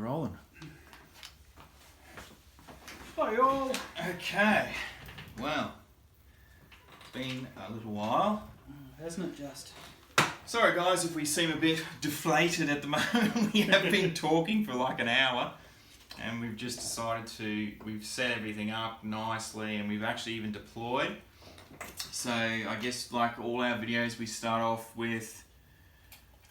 rolling. Hi all. Okay, well, it's been a little while. Hasn't it just? Sorry guys if we seem a bit deflated at the moment. We have been talking for like an hour and we've just decided we've set everything up nicely and we've actually even deployed. So I guess like all our videos we start off with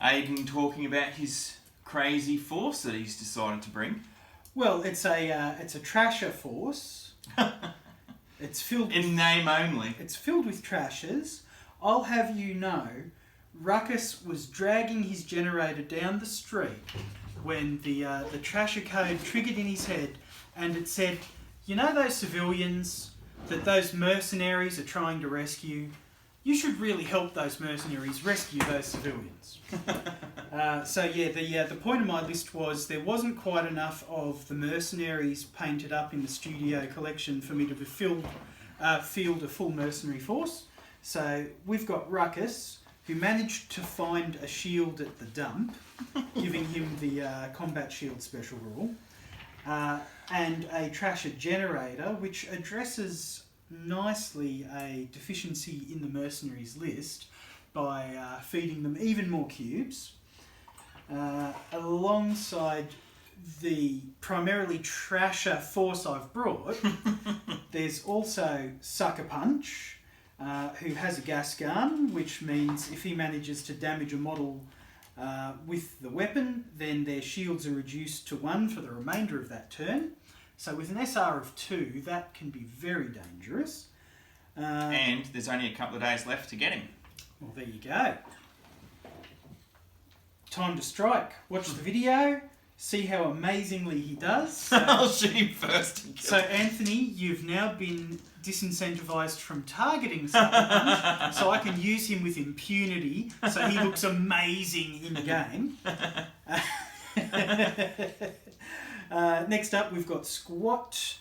Aidan talking about his crazy force that he's decided to bring. Well, it's a trasher force. It's filled in name only. It's filled with trashers. I'll have you know, Ruckus was dragging his generator down the street when the trasher code triggered in his head, and it said, "You know those civilians that those mercenaries are trying to rescue? You should really help those mercenaries rescue those civilians." So yeah, the point of my list was there wasn't quite enough of the mercenaries painted up in the studio collection for me to field a full mercenary force. So we've got Ruckus, who managed to find a shield at the dump, giving him the combat shield special rule, and a trasher generator, which addresses nicely a deficiency in the mercenaries list by feeding them even more cubes. Alongside the primarily trasher force I've brought, there's also Sucker Punch, who has a gas gun, which means if he manages to damage a model with the weapon, then their shields are reduced to 1 for the remainder of that turn. So with an SR of 2, that can be very dangerous. And there's only a couple of days left to get him. Well, there you go. Time to strike. Watch the video. See how amazingly he does. I'll shoot him first. So, Anthony, you've now been disincentivised from targeting Sucker Punch, so I can use him with impunity, so he looks amazing in game. Next up, we've got Squat.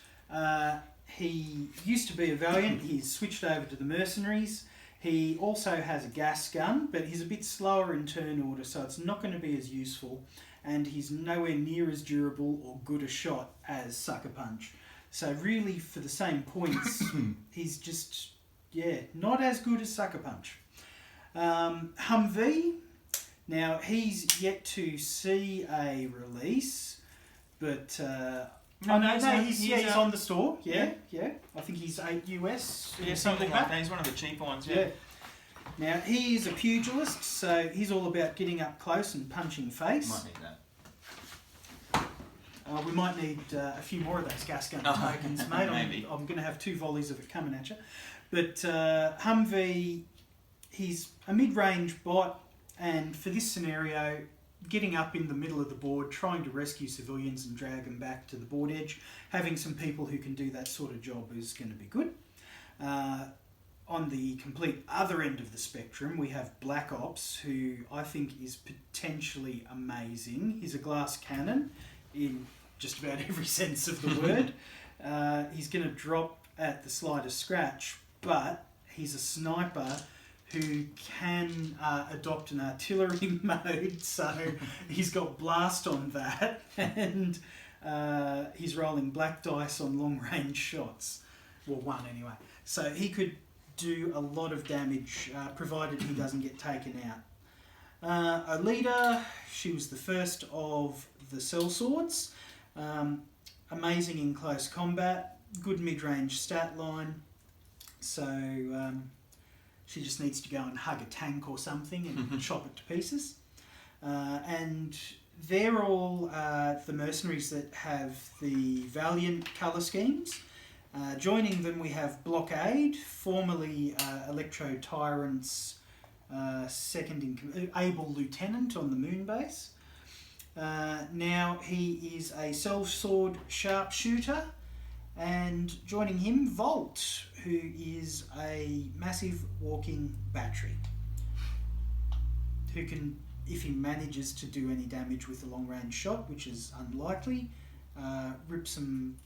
He used to be a Valiant. He's switched over to the Mercenaries. He also has a gas gun, but he's a bit slower in turn order, so it's not going to be as useful. And he's nowhere near as durable or good a shot as Sucker Punch. So really, for the same points, he's just, not as good as Sucker Punch. Humvee, now he's yet to see a release, but... he's on the store. Yeah. I think he's $8 US. Yeah, something like that. He's one of the cheaper ones. Yeah. Now he is a pugilist, so he's all about getting up close and punching face. Might need that. We might need a few more of those gas gun tokens, mate. Maybe. I'm going to have 2 volleys of it coming at you. But Humvee, he's a mid-range bot, and for this scenario, getting up in the middle of the board, trying to rescue civilians and drag them back to the board edge, having some people who can do that sort of job is going to be good. On the complete other end of the spectrum, we have Black Ops, who I think is potentially amazing. He's a glass cannon in just about every sense of the word. He's going to drop at the slightest scratch, but he's a sniper who can adopt an artillery mode, so he's got blast on that, and he's rolling black dice on long-range shots. Well, 1 anyway. So he could do a lot of damage, provided he doesn't get taken out. Alida, she was the first of the sellswords. Amazing in close combat, good mid-range stat line, so... she just needs to go and hug a tank or something and chop it to pieces. And they're all the mercenaries that have the Valiant colour schemes. Joining them we have Blockade, formerly Electro Tyrant's able lieutenant on the moon base. Now he is a sellsword sharpshooter. And joining him, Volt, who is a massive walking battery, who can, if he manages to do any damage with a long-range shot, which is unlikely, rip some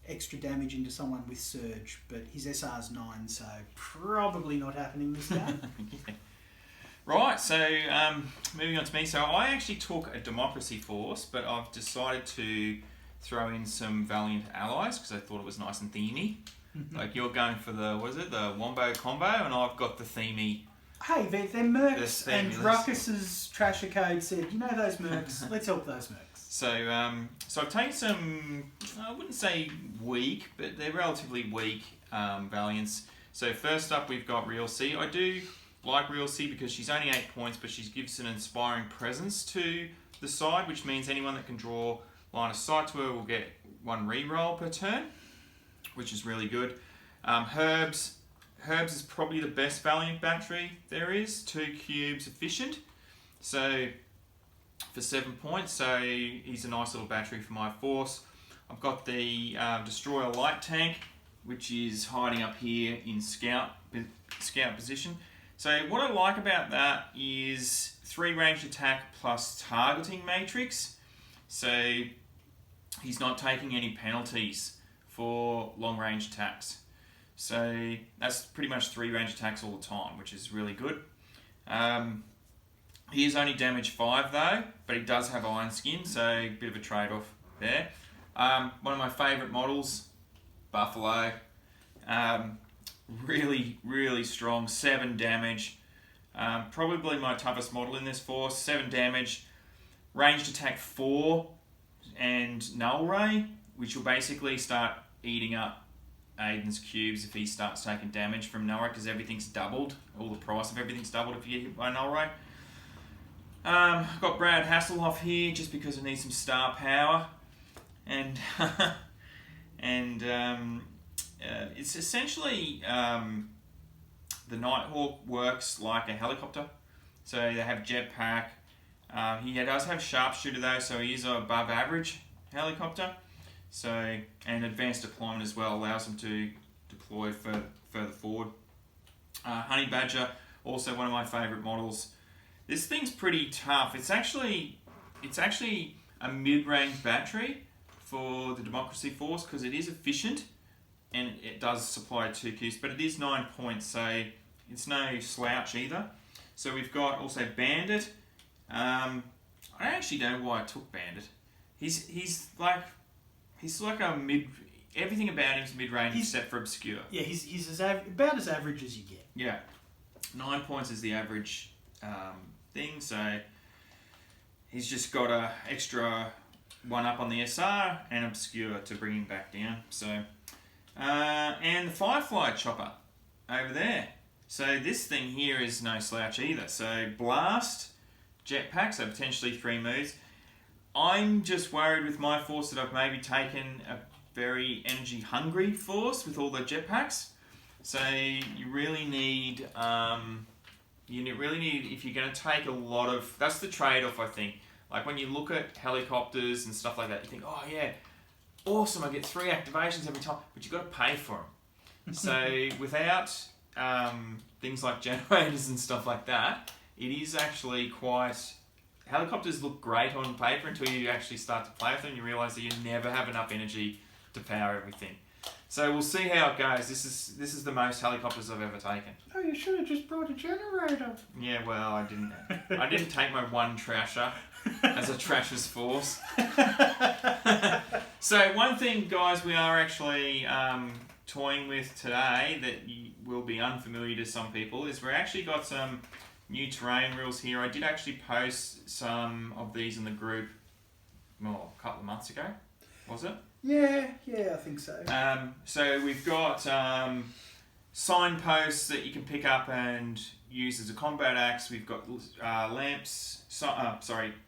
extra damage into someone with Surge, but his SR's 9, so probably not happening this game. Right, so moving on to me. So I actually took a democracy force, but I've decided to throw in some Valiant allies because I thought it was nice and themey. Like you're going for the, what is it, the Wombo combo, and I've got the themey. Hey, they're Mercs, The and theme Ruckus's Trasher Code said, you know those Mercs, let's help those Mercs. So I've taken some, I wouldn't say weak, but they're relatively weak Valiants. So first up we've got Real C. I do like Real C because she's only 8 points, but she gives an inspiring presence to the side, which means anyone that can draw line of sight to her will get 1 reroll per turn, which is really good. Herbs is probably the best Valiant battery there is. 2 cubes efficient. So for 7 points, so he's a nice little battery for my force. I've got the Destroyer Light Tank, which is hiding up here in scout position. So what I like about that is 3 ranged attack plus targeting matrix. So he's not taking any penalties for long range attacks. So that's pretty much 3 ranged attacks all the time, which is really good. He is only damage 5 though, but he does have Iron Skin, so a bit of a trade-off there. One of my favourite models, Buffalo. Really, really strong, 7 damage. Probably my toughest model in this force, 7 damage. Ranged attack 4 and Null Ray, which will basically start eating up Aidan's cubes if he starts taking damage from Null Ray, because everything's doubled. All the price of everything's doubled if you get hit by Null Ray. I've got Brad Hasselhoff here just because I need some star power, and it's essentially the Nighthawk works like a helicopter. So they have jetpack. He does have sharpshooter though, so he is above average helicopter. So, and advanced deployment as well allows him to deploy further forward. Honey Badger, also one of my favourite models. This thing's pretty tough. It's actually a mid-range battery for the Democracy Force because it is efficient and it does supply 2 cubes, but it is 9 points, so it's no slouch either. So we've got also Bandit. I actually don't know why I took Bandit. He's like a mid. Everything about him's mid-range except for obscure. Yeah, he's about as average as you get. Yeah, 9 points is the average thing. So he's just got a extra 1 up on the SR and obscure to bring him back down. So and the Firefly Chopper over there. So this thing here is no slouch either. So blast, jetpack, so potentially 3 moves. I'm just worried with my force that I've maybe taken a very energy hungry force with all the jetpacks. So you really need, if you're going to take a lot of, that's the trade-off I think. Like when you look at helicopters and stuff like that, you think, oh yeah, awesome, I get 3 activations every time, but you've got to pay for them. So without things like generators and stuff like that, it is actually quite... Helicopters look great on paper until you actually start to play with them and you realise that you never have enough energy to power everything. So we'll see how it goes. This is the most helicopters I've ever taken. Oh, you should have just brought a generator. Yeah, well, I didn't take my 1 trasher as a trasher's force. So one thing, guys, we are actually toying with today that will be unfamiliar to some people is we've actually got some new terrain rules here. I did actually post some of these in the group a couple of months ago, was it? Yeah, I think so. So we've got signposts that you can pick up and use as a combat axe. We've got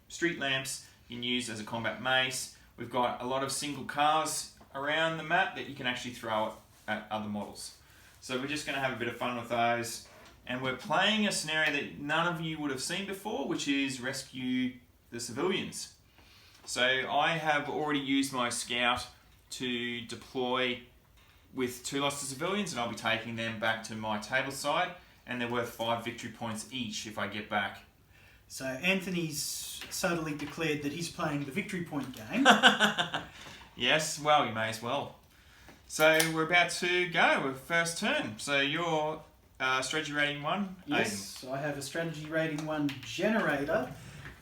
street lamps you can use as a combat mace. We've got a lot of single cars around the map that you can actually throw at other models. So we're just going to have a bit of fun with those. And we're playing a scenario that none of you would have seen before, which is rescue the civilians. So I have already used my scout to deploy with 2 lots of civilians, and I'll be taking them back to my table side, and they're worth 5 victory points each if I get back. So Anthony's subtly declared that he's playing the victory point game. Yes, well, you may as well. So we're about to go with first turn. So you're Strategy rating 1. Yes, I have a strategy rating 1 generator.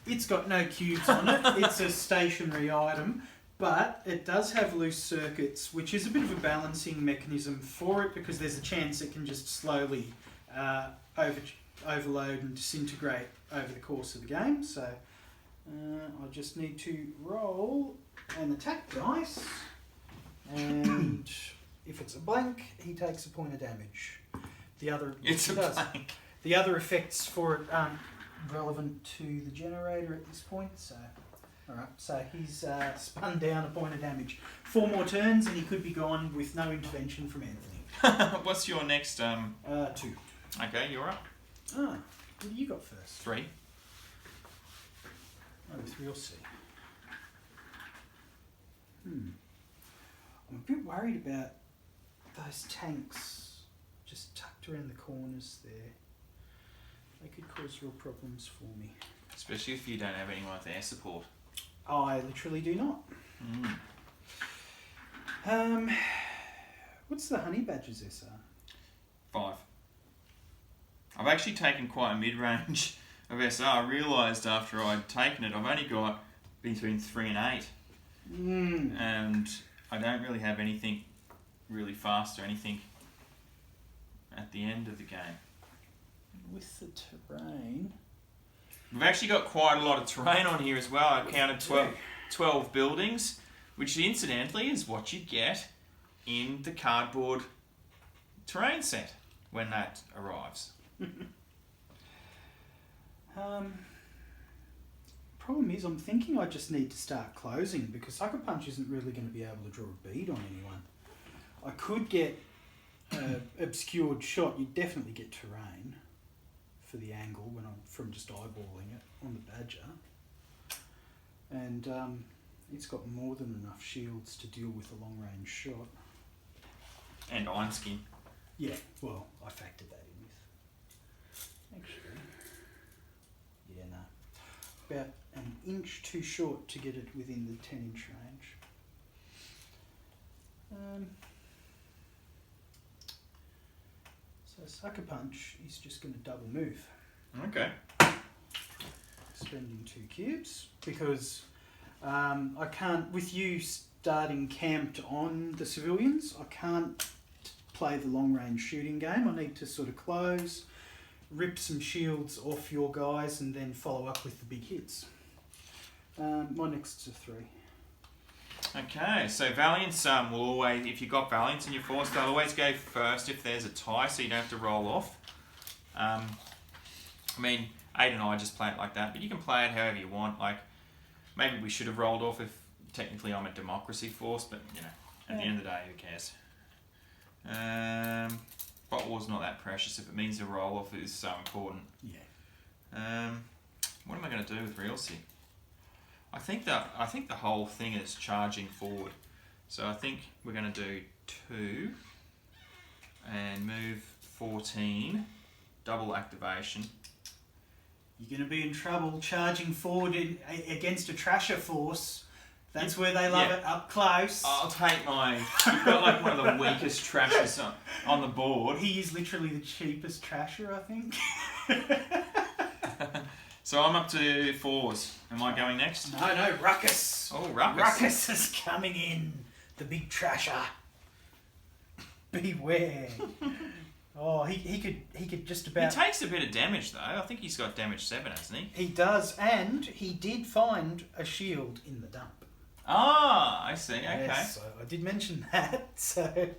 It's got no cubes on it. It's a stationary item, but it does have loose circuits, which is a bit of a balancing mechanism for it because there's a chance it can just slowly overload and disintegrate over the course of the game. So I just need to roll an attack dice, and if it's a blank, he takes a point of damage. It's a blank. The other effects for it aren't relevant to the generator at this point, so alright, so he's spun down a point of damage. 4 more turns and he could be gone with no intervention from Anthony. What's your next 2. Okay, you're up. What do you got first? 3. Oh, 3 or C. I'm a bit worried about those tanks just tucked around the corners there. They could cause real problems for me. Especially if you don't have anyone with air support. I literally do not. What's the honey badger's SR? 5. I've actually taken quite a mid-range of SR. I realised after I'd taken it, I've only got between 3 and 8. And I don't really have anything really fast or anything at the end of the game. With the terrain... We've actually got quite a lot of terrain on here as well. I counted 12 buildings, which incidentally is what you get in the cardboard terrain set when that arrives. Problem is, I'm thinking I just need to start closing because Sucker Punch isn't really going to be able to draw a bead on anyone. I could get obscured shot. You definitely get terrain for the angle when I'm from just eyeballing it on the badger, and it's got more than enough shields to deal with a long range shot. And Iron Skin. Yeah, well, I factored that in with. Actually, yeah, no, about an inch too short to get it within the 10-inch range. So Sucker Punch is just going to double move. Okay. Spending 2 cubes because I can't, with you starting camped on the civilians, I can't play the long range shooting game. I need to sort of close, rip some shields off your guys and then follow up with the big hits. My next is a 3. Okay, so Valiants will always, if you've got Valiants in your force, they'll always go first if there's a tie, so you don't have to roll off. I mean, Aidan and I just play it like that, but you can play it however you want. Like, maybe we should have rolled off if technically I'm a democracy force, but, you know, at the end of the day, who cares? Bot War's not that precious if it means the roll off is so important. Yeah. What am I going to do with Realcy? I think the whole thing is charging forward. So I think we're going to do 2 and move 14, double activation. You're going to be in trouble charging forward against a Trasher force. That's where they love it, up close. I'll take my... You've got like one of the weakest Trashers on the board. He is literally the cheapest Trasher, I think. So I'm up to 4s. Am I going next? No, Ruckus. Oh, Ruckus. Ruckus is coming in. The big Trasher. Beware. Oh, he could just about... He takes a bit of damage though. I think he's got damage 7, hasn't he? He does, and he did find a shield in the dump. Ah, I see. Okay. Yes, so I did mention that. So,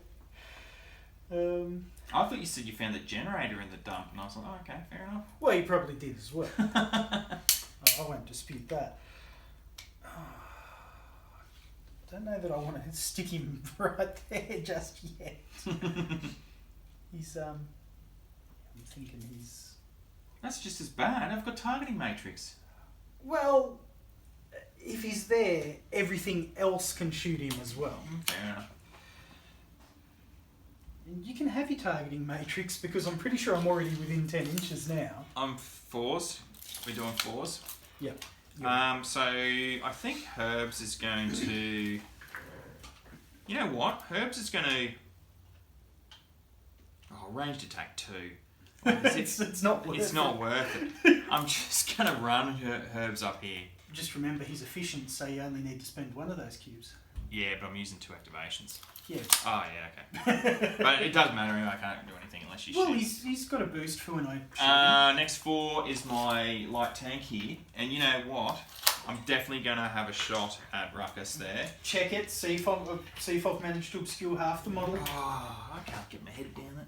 I thought you said you found the generator in the dump, and I was like, oh, okay, fair enough. well, he probably did as well. I won't dispute that. I don't know that I want to stick him right there just yet. He's I'm thinking he's... That's just as bad. I've got targeting matrix. Well, if he's there, everything else can shoot him as well. Fair enough. And you can have your targeting matrix because I'm pretty sure I'm already within 10 inches now. I'm 4s. We're doing 4s. Yep. So I think Herbs is going to... You know what? Herbs is going to... Oh, ranged attack 2. It's not worth it. It's not worth it. I'm just going to run herbs up here. Just remember, he's efficient, so you only need to spend one of those cubes. Yeah, but I'm using 2 activations. Yeah. Oh, yeah, okay. But it doesn't matter anyway. I can't do anything unless you shoot. Well, he's got a boost for when I shoot him. Next 4 is my light tank here. And you know what? I'm definitely going to have a shot at Ruckus there. Check it. See if I've managed to obscure half the model. Oh, I can't get my head down it.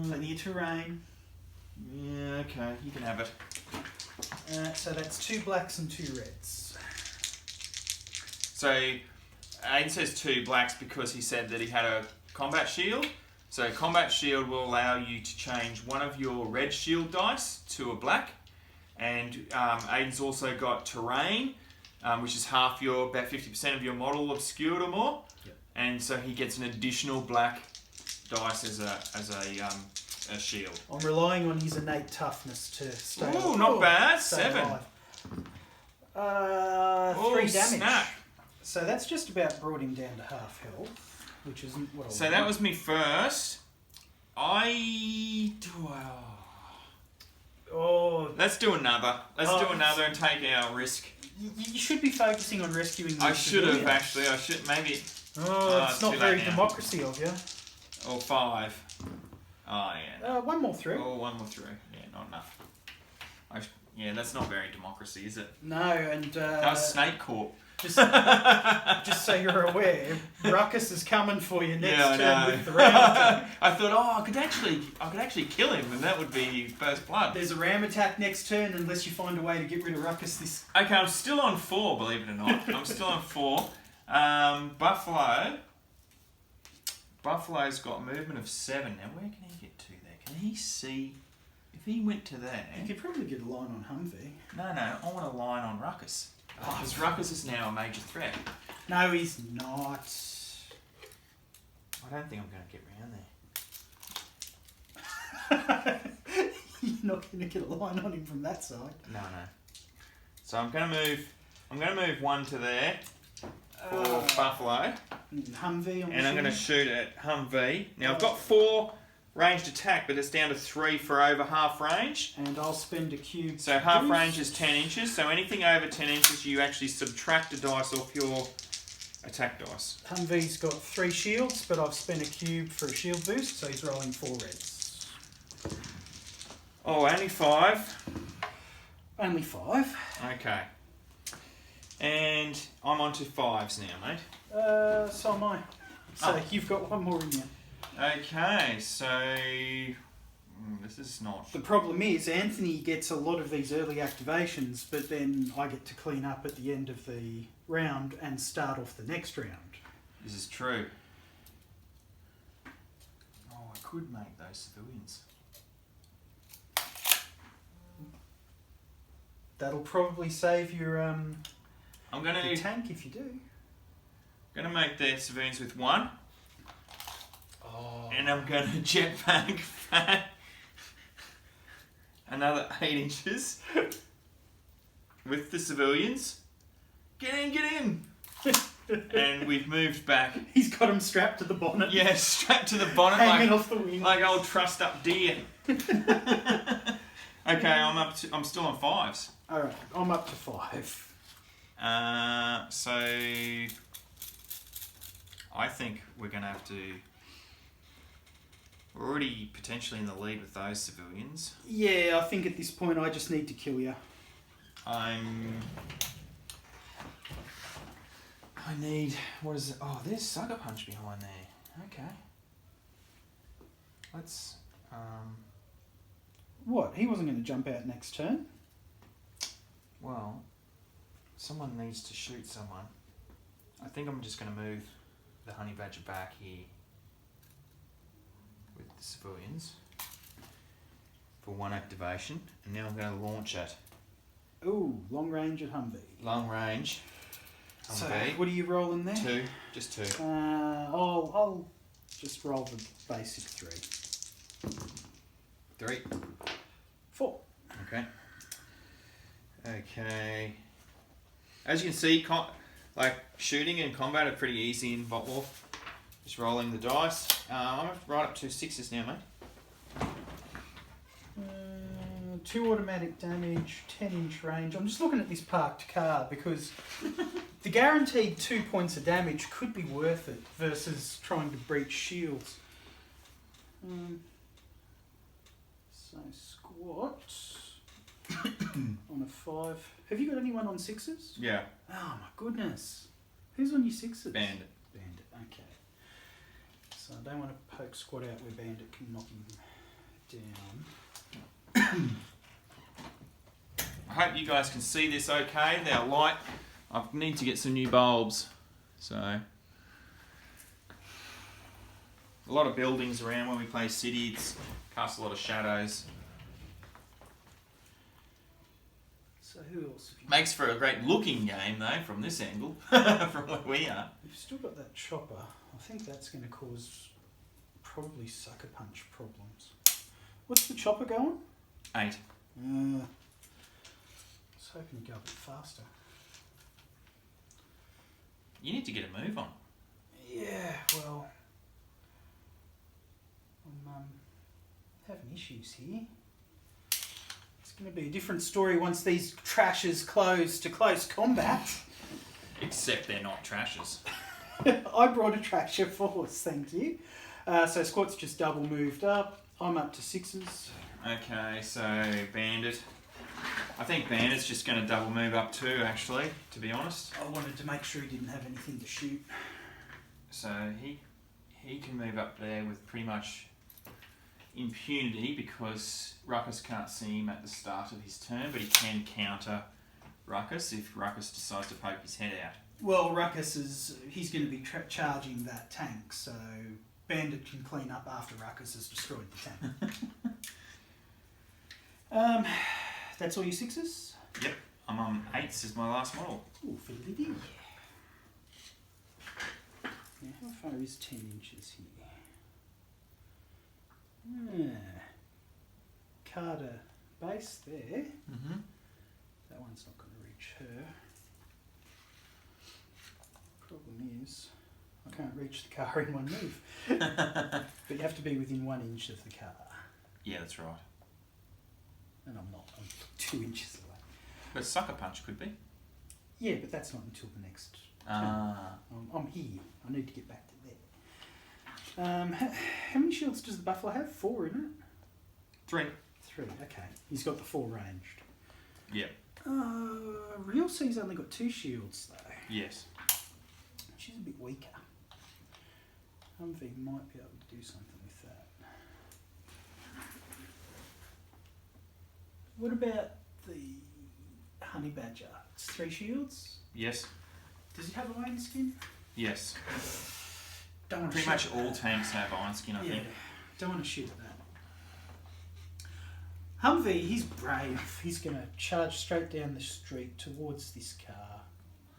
Plenty of terrain. Yeah, okay. You can have it. So that's 2 blacks and 2 reds. So, Aidan says 2 blacks because he said that he had a combat shield. So, combat shield will allow you to change one of your red shield dice to a black. And Aidan's also got terrain, which is half about 50% of your model obscured or more. Yep. And so he gets an additional black dice as a shield. I'm relying on his innate toughness to stay. Oh, not bad. Stay 7. alive. 3 damage. Snap. So that's just about brought him down to half health, which isn't what I So want. that was me first. Let's do another. Let's do another and take our risk. You should be focusing on rescuing. I should have actually. I should maybe. It's not too very late now. democracy of you. Or 5. Oh yeah. One more through. Oh, 1 more through. Yeah, not enough. Yeah, that's not very democracy, is it? No, and That was Snake Corp. just so you're aware, Ruckus is coming for you next Yeah, I turn know. with the round. I thought, I could actually kill him, and that would be first blood. There's a ram attack next turn unless you find a way to get rid of Ruckus this. Okay, I'm still on 4, believe it or not. I'm still on 4. Buffalo's got movement of 7. Now, where can he get to there? Can he see? If he went to there... You could probably get a line on Humvee. No, I want a line on Ruckus. Because Ruckus is now a major threat. No, he's not. I don't think I'm going to get round there. You're not going to get a line on him from that side. No. So I'm going to move 1 to there for Buffalo. Humvee, I'm going to shoot at Humvee. Now I've got 4 ranged attack, but it's down to 3 for over half range. And I'll spend a cube. So half range is 10 inches. So anything over 10 inches, you actually subtract a dice off your attack dice. Humvee's got 3 shields, but I've spent a cube for a shield boost, so he's rolling 4 reds. Oh, only 5. Only 5. Okay. And I'm on to 5s now, mate. So am I. So you've got 1 more in you. Okay, so this is not... The problem is Anthony gets a lot of these early activations, but then I get to clean up at the end of the round and start off the next round. This is true. Oh, I could make those civilians. That'll probably save your I'm gonna tank if you do. make their civilians with 1. Oh. And I'm going to jetpack another 8 inches with the civilians. Get in! And we've moved back. He's got him strapped to the bonnet. Yeah, strapped to the bonnet Hanging off the wing. like old trussed up deer. Okay, I'm still on 5s. Alright, I'm up to 5. So I think we're going to have to... We're already potentially in the lead with those civilians. Yeah, I think at this point I just need to kill you. I need... What is it? Oh, there's Sucker Punch behind there. Okay. Let's... What? He wasn't going to jump out next turn? Well, someone needs to shoot someone. I think I'm just going to move the Honey Badger back here with the civilians for 1 activation. And now I'm going to launch at... Ooh, long range at Humvee. Long range. So, Humvee. what are you rolling there? 2. Just 2. I'll just roll the basic 3. 3. 4. Okay. Okay. As you can see, shooting and combat are pretty easy in Botwolf. Just rolling the dice. I'm right up to 6s now, mate. 2 automatic damage, 10-inch range. I'm just looking at this parked car because the guaranteed 2 points of damage could be worth it versus trying to breach shields. So squat on a 5. Have you got anyone on 6s? Yeah. Oh my goodness. Who's on your 6s? Bandit. Bandit, okay. So I don't want to poke squat out where Bandit can knock him down. I hope you guys can see this okay. They're light. I need to get some new bulbs. So, a lot of buildings around when we play City. It's casts a lot of shadows. So who else? Makes for a great looking game though from this angle, from where we are. You've still got that chopper. I think that's going to cause probably sucker punch problems. What's the chopper going? 8. I was hoping to go a bit faster. You need to get a move on. Yeah, well, I'm having issues here. It's going to be a different story once these trashes close to close combat. Except they're not trashes. I brought a trasher force, thank you. So squat's just double moved up. I'm up to 6s. Okay, so Bandit. I think Bandit's just going to double move up too, actually, to be honest. I wanted to make sure he didn't have anything to shoot. So he can move up there with pretty much impunity because Ruckus can't see him at the start of his turn, but he can counter Ruckus if Ruckus decides to poke his head out. Well, Ruckus he's going to be charging that tank, so Bandit can clean up after Ruckus has destroyed the tank. That's all your 6s? Yep, I'm on 8s as my last model. Ooh, fiddly-dee. Now, how far is 10 inches here? Carter base there. Mm-hmm. That one's not going to reach her. Problem is, I can't reach the car in one move. But you have to be within 1 inch of the car. Yeah, that's right. And I'm not. I'm 2 inches away. But Sucker Punch could be. Yeah, but that's not until the next turn. I'm here. I need to get back to there. How many shields does the Buffalo have? 4, isn't it? 3. 3, okay. He's got the 4 ranged. Yep. Real C's only got 2 shields, though. Yes. She's a bit weaker. Humvee might be able to do something with that. What about the Honey Badger? It's 3 shields? Yes. Does he have iron skin? Yes. Don't want to Pretty much all tanks have iron skin, I think. Don't want to shoot at that. Humvee, he's brave. He's going to charge straight down the street towards this car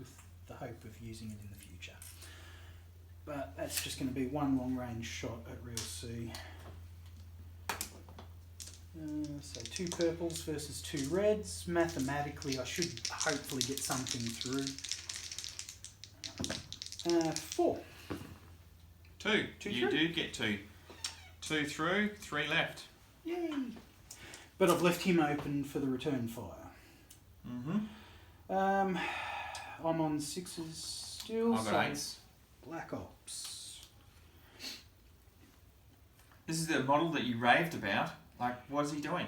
with the hope of using it in the future. But that's just going to be 1 long-range shot at Real C. So 2 purples versus 2 reds. Mathematically, I should hopefully get something through. 4. 2. 2 You through? do get 2. 2 through, 3 left. Yay! But I've left him open for the return fire. Mm-hmm. I'm on 6s still. I've got 8s. Black Ops. This is the model that you raved about. Like, what is he doing?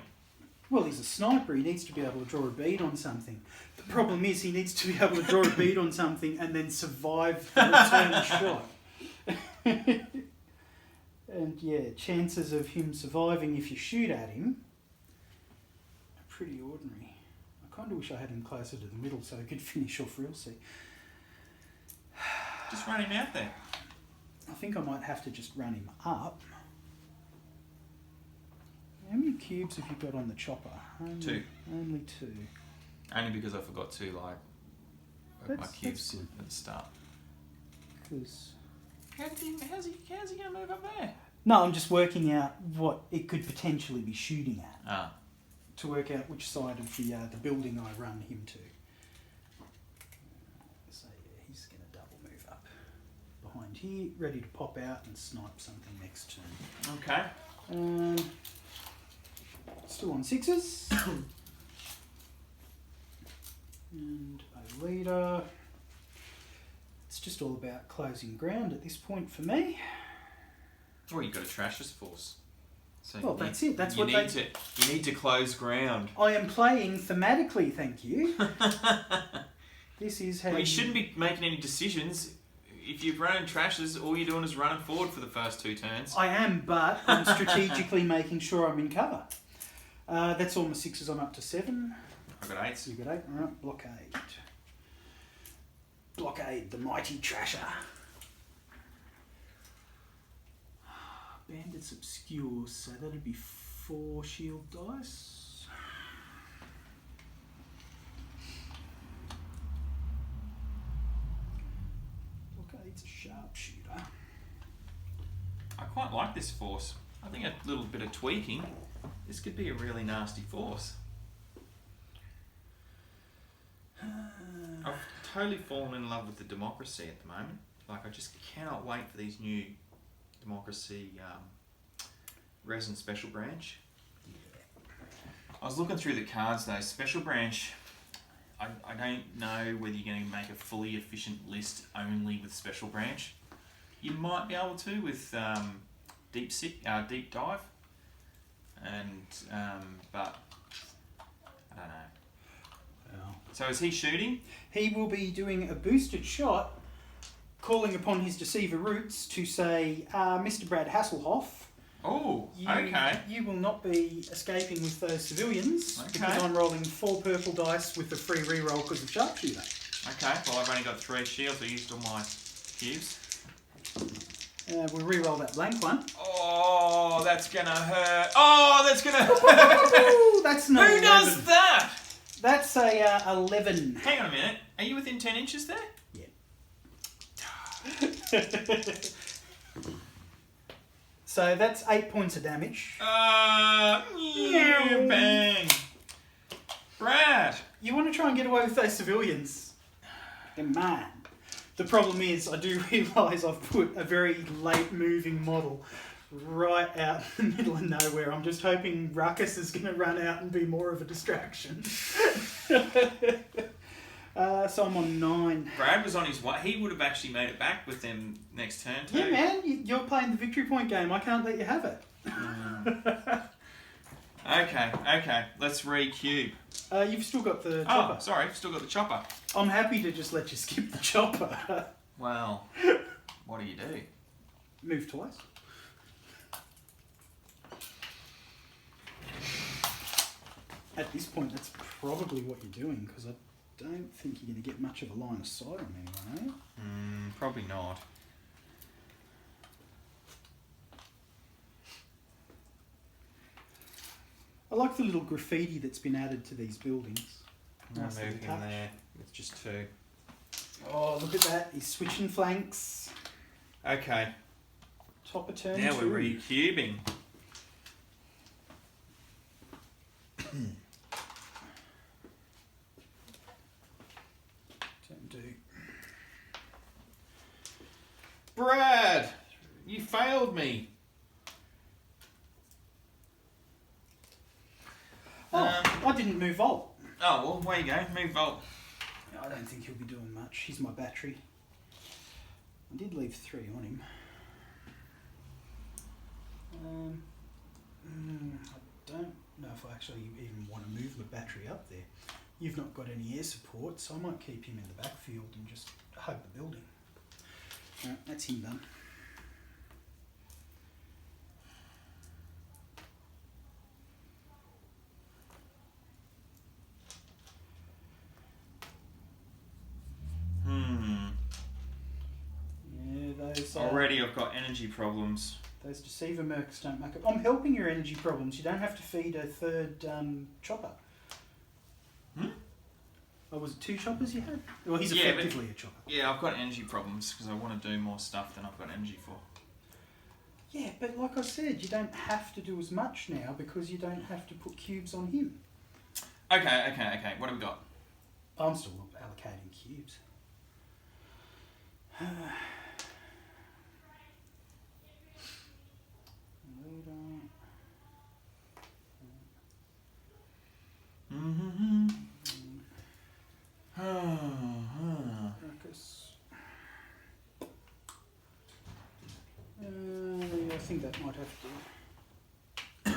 Well, he's a sniper. He needs to be able to draw a bead on something. The problem is he needs to be able to draw a bead on something and then survive the return shot. And yeah, chances of him surviving if you shoot at him are pretty ordinary. I kind of wish I had him closer to the middle so I could finish off Real C. Just run him out there. I think I might have to just run him up. How many cubes have you got on the chopper? 2. Only 2. Only because I forgot to, like, work my cubes good. at the start. Because How's he going to move up there? no, I'm just working out what it could potentially be shooting at Ah. to work out which side of the building I run him to. So yeah, he's going to double move up behind here, ready to pop out and snipe something next turn. Okay. Still on 6s. And a leader. It's just all about closing ground at this point for me. Well, you've got to trash this force. So Well, that's it. That's you what need you need to close ground. I am playing thematically, thank you. This is how Well, you shouldn't be making any decisions. If you're running trashes, all you're doing is running forward for the first 2 turns. I am, but I'm strategically making sure I'm in cover. That's all my 6s. I'm up to 7. I've got 8s. You got 8. All right, blockade. Blockade, the mighty trasher. Bandits obscure, so that'd be 4 shield dice. Blockade's a sharpshooter. I quite like this force. I think a little bit of tweaking, this could be a really nasty force. I've totally fallen in love with the democracy at the moment. Like, I just cannot wait for these new democracy resin special branch. I was looking through the cards though. Special branch, I don't know whether you're going to make a fully efficient list only with special branch. You might be able to with deep dive, and but I don't know. Well, So is he shooting? he will be doing a boosted shot, calling upon his deceiver roots to say, Mr. Brad Hasselhoff, Oh, okay. you will not be escaping with those civilians Okay. because I'm rolling 4 purple dice with a free reroll because of sharpshooter. Okay, well I've only got 3 shields, I used all my cubes. We'll reroll that blank one. Oh, that's gonna hurt. Oh, that's gonna hurt. Ooh, that's not Who 11. does that? That's a 11. Hang on a minute. Are you within 10 inches there? Yeah. So that's 8 points of damage. Bang. Brad. You want to try and get away with those civilians? They're mine. The problem is, I do realise I've put a very late moving model right out in the middle of nowhere. I'm just hoping Ruckus is going to run out and be more of a distraction. So I'm on 9. Brad was on his way. He would have actually made it back with them next turn too. Yeah, man, you're playing the victory point game. I can't let you have it. Okay. Let's re-cube. You've still got the chopper. Oh, sorry. I've still got the chopper. I'm happy to just let you skip the chopper. Well, what do you do? Move twice. At this point, that's probably what you're doing, because I don't think you're going to get much of a line of sight on anyone, are you? Probably not. I like the little graffiti that's been added to these buildings. I'm Nice little moving touch. there with just 2. Oh, look at that. He's switching flanks. Okay. Top of turn Now 2. we're re-cubing. Turn 2. Brad, you failed me. I didn't move Volt. Oh, well, there you go. Move Volt. I don't think he'll be doing much. He's my battery. I did leave 3 on him. I don't know if I actually even want to move my battery up there. You've not got any air support, so I might keep him in the backfield and just hug the building. Alright, that's him done. Yeah, those Already I've got energy problems. those deceiver mercs don't make it. I'm helping your energy problems. You don't have to feed a 3rd chopper. Oh, was it 2 choppers you had? Well, he's Yeah, effectively a chopper. Yeah, I've got energy problems because I want to do more stuff than I've got energy for. Yeah, but like I said, you don't have to do as much now because you don't have to put cubes on him. Okay. What have we got? I'm still allocating cubes. think that might have to do.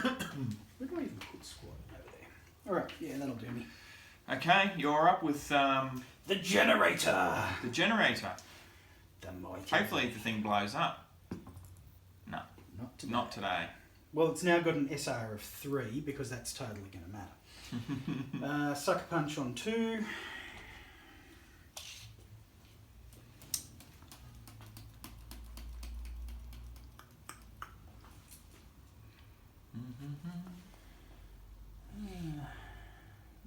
Where do I even put squad? Over there. Alright, yeah, that'll do me. Okay, you're up with The generator! the generator. The mighty. Hopefully the thing blows up. No, Not today. not today. Well, it's now got an SR of 3 because that's totally going to matter. Sucker Punch on 2.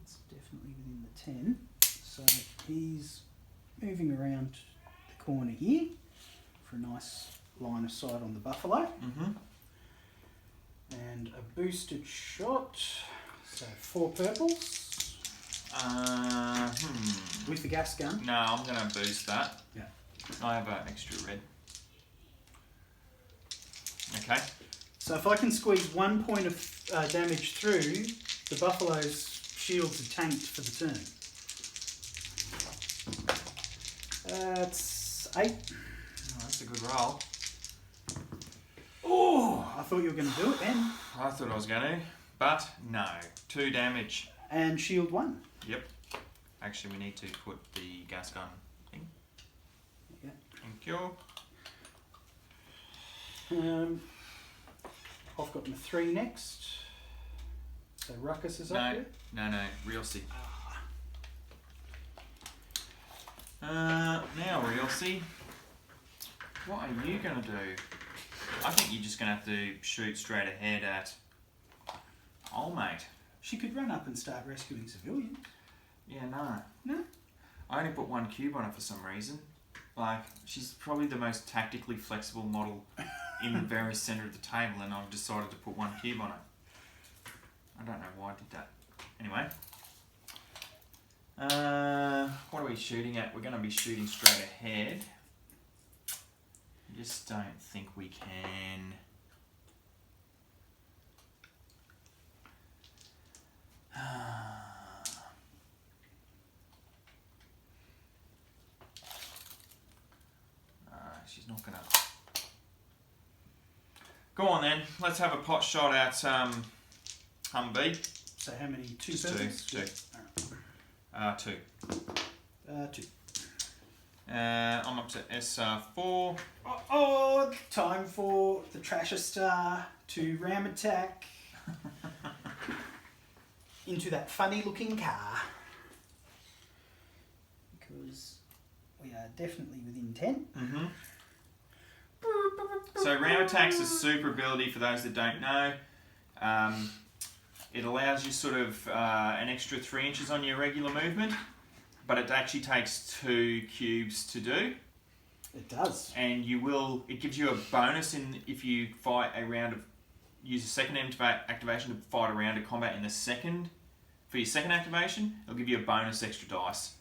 It's definitely within the 10. So he's moving around the corner here for a nice line of sight on the buffalo. Mm-hmm. And a boosted shot. So 4 purples. With the gas gun. No, I'm going to boost that. Yeah. I have an extra red. Okay. So if I can squeeze 1 point of damage through, the buffalo's shields are tanked for the turn. It's 8. Oh, that's a good roll. Oh, I thought you were going to do it then. I thought I was going to, but no. 2 damage. And shield 1. Yep. Actually, we need to put the gas gun thing. Yeah. Thank you. I've got my 3 next. So Ruckus is up there. No, Realcy. Now, Realcy, what are you going to do? I think you're just going to have to shoot straight ahead at old mate. She could run up and start rescuing civilians. Yeah, no. No? I only put 1 cube on her for some reason. Like, she's probably the most tactically flexible model in the very centre of the table, and I've decided to put 1 cube on her. I don't know why I did that. Anyway. What are we shooting at? We're going to be shooting straight ahead. I just don't think we can. She's not going to. Go on then. Let's have a pot shot at Humvee. So how many? 2 Just purples? 2. Alright. 2. 2. I'm up to SR4. Oh, time for the Trasher Star to ram attack into that funny looking car. Because we are definitely within 10. Mm-hmm. So ram attack's a super ability for those that don't know. It allows you sort of an extra 3 inches on your regular movement, but it actually takes 2 cubes to do. It does. And it gives you a bonus if you fight a round of, use a second activation to fight a round of combat in the second. For your second activation, it'll give you a bonus extra dice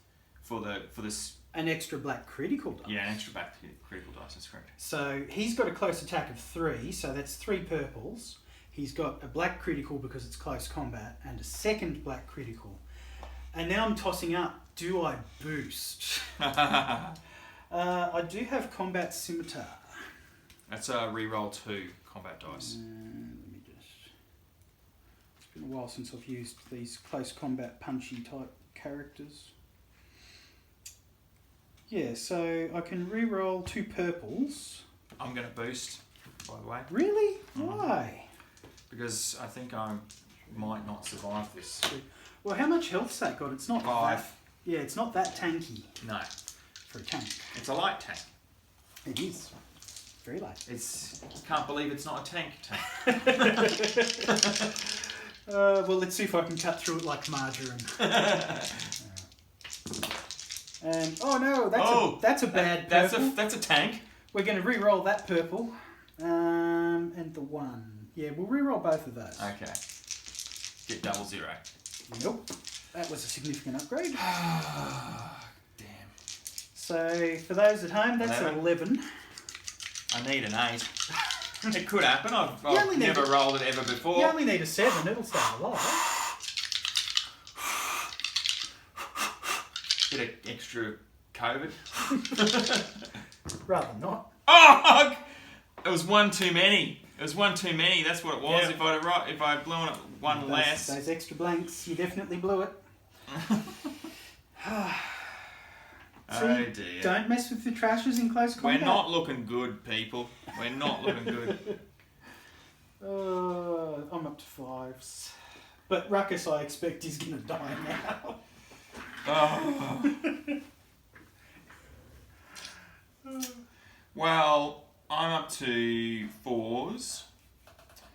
for this. An extra black critical dice. Yeah, an extra black critical dice, that's correct. So he's got a close attack of 3, so that's 3 purples. He's got a black critical because it's close combat, and a second black critical. And now I'm tossing up, do I boost? I do have combat scimitar. That's a reroll 2 combat dice. Let me just... It's been a while since I've used these close combat punchy type characters. Yeah, so I can re-roll 2 purples. I'm going to boost, by the way. Really? Why? Because I think I might not survive this. Well, how much health's that got? It's not 5. that... Yeah, it's not that tanky No. for a tank. It's a light tank. It is. Very light. Can't believe it's not a tank. Well, let's see if I can cut through it like margarine. And oh no, that's a bad purple. That's a tank. We're going to re-roll that purple, and the 1. Yeah, we'll re-roll both of those. Okay. Get 0. Nope, that was a significant upgrade. Damn. So for those at home, that's 11. I need an 8. It could happen. I've only never need rolled it ever before. You only need a 7. It'll stay alive. Bit of extra COVID. Rather not. Oh! It was 1 too many. It was one too many. That's what it was. Yeah. If I'd blown it one less. Those extra blanks, you definitely blew it. Oh dear. Don't mess with the trashes in close combat. We're not looking good, people. We're not looking good. I'm up to 5s. But Ruckus, I expect, is going to die now. Oh. Well, I'm up to 4s.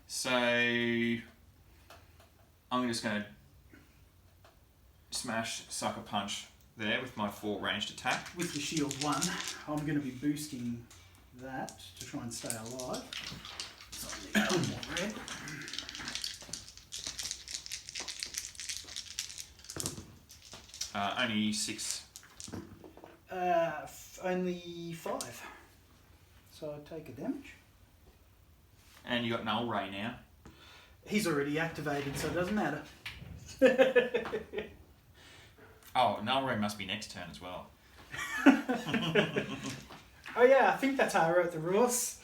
So I'm just going to smash Sucker Punch there with my 4 ranged attack. With your shield 1, I'm going to be boosting that to try and stay alive. So I need one more red. Only 6. Only 5. So I take a damage. And you got Null Ray now. He's already activated, so it doesn't matter. Oh, Null Ray must be next turn as well. Oh yeah, I think that's how I wrote the rules.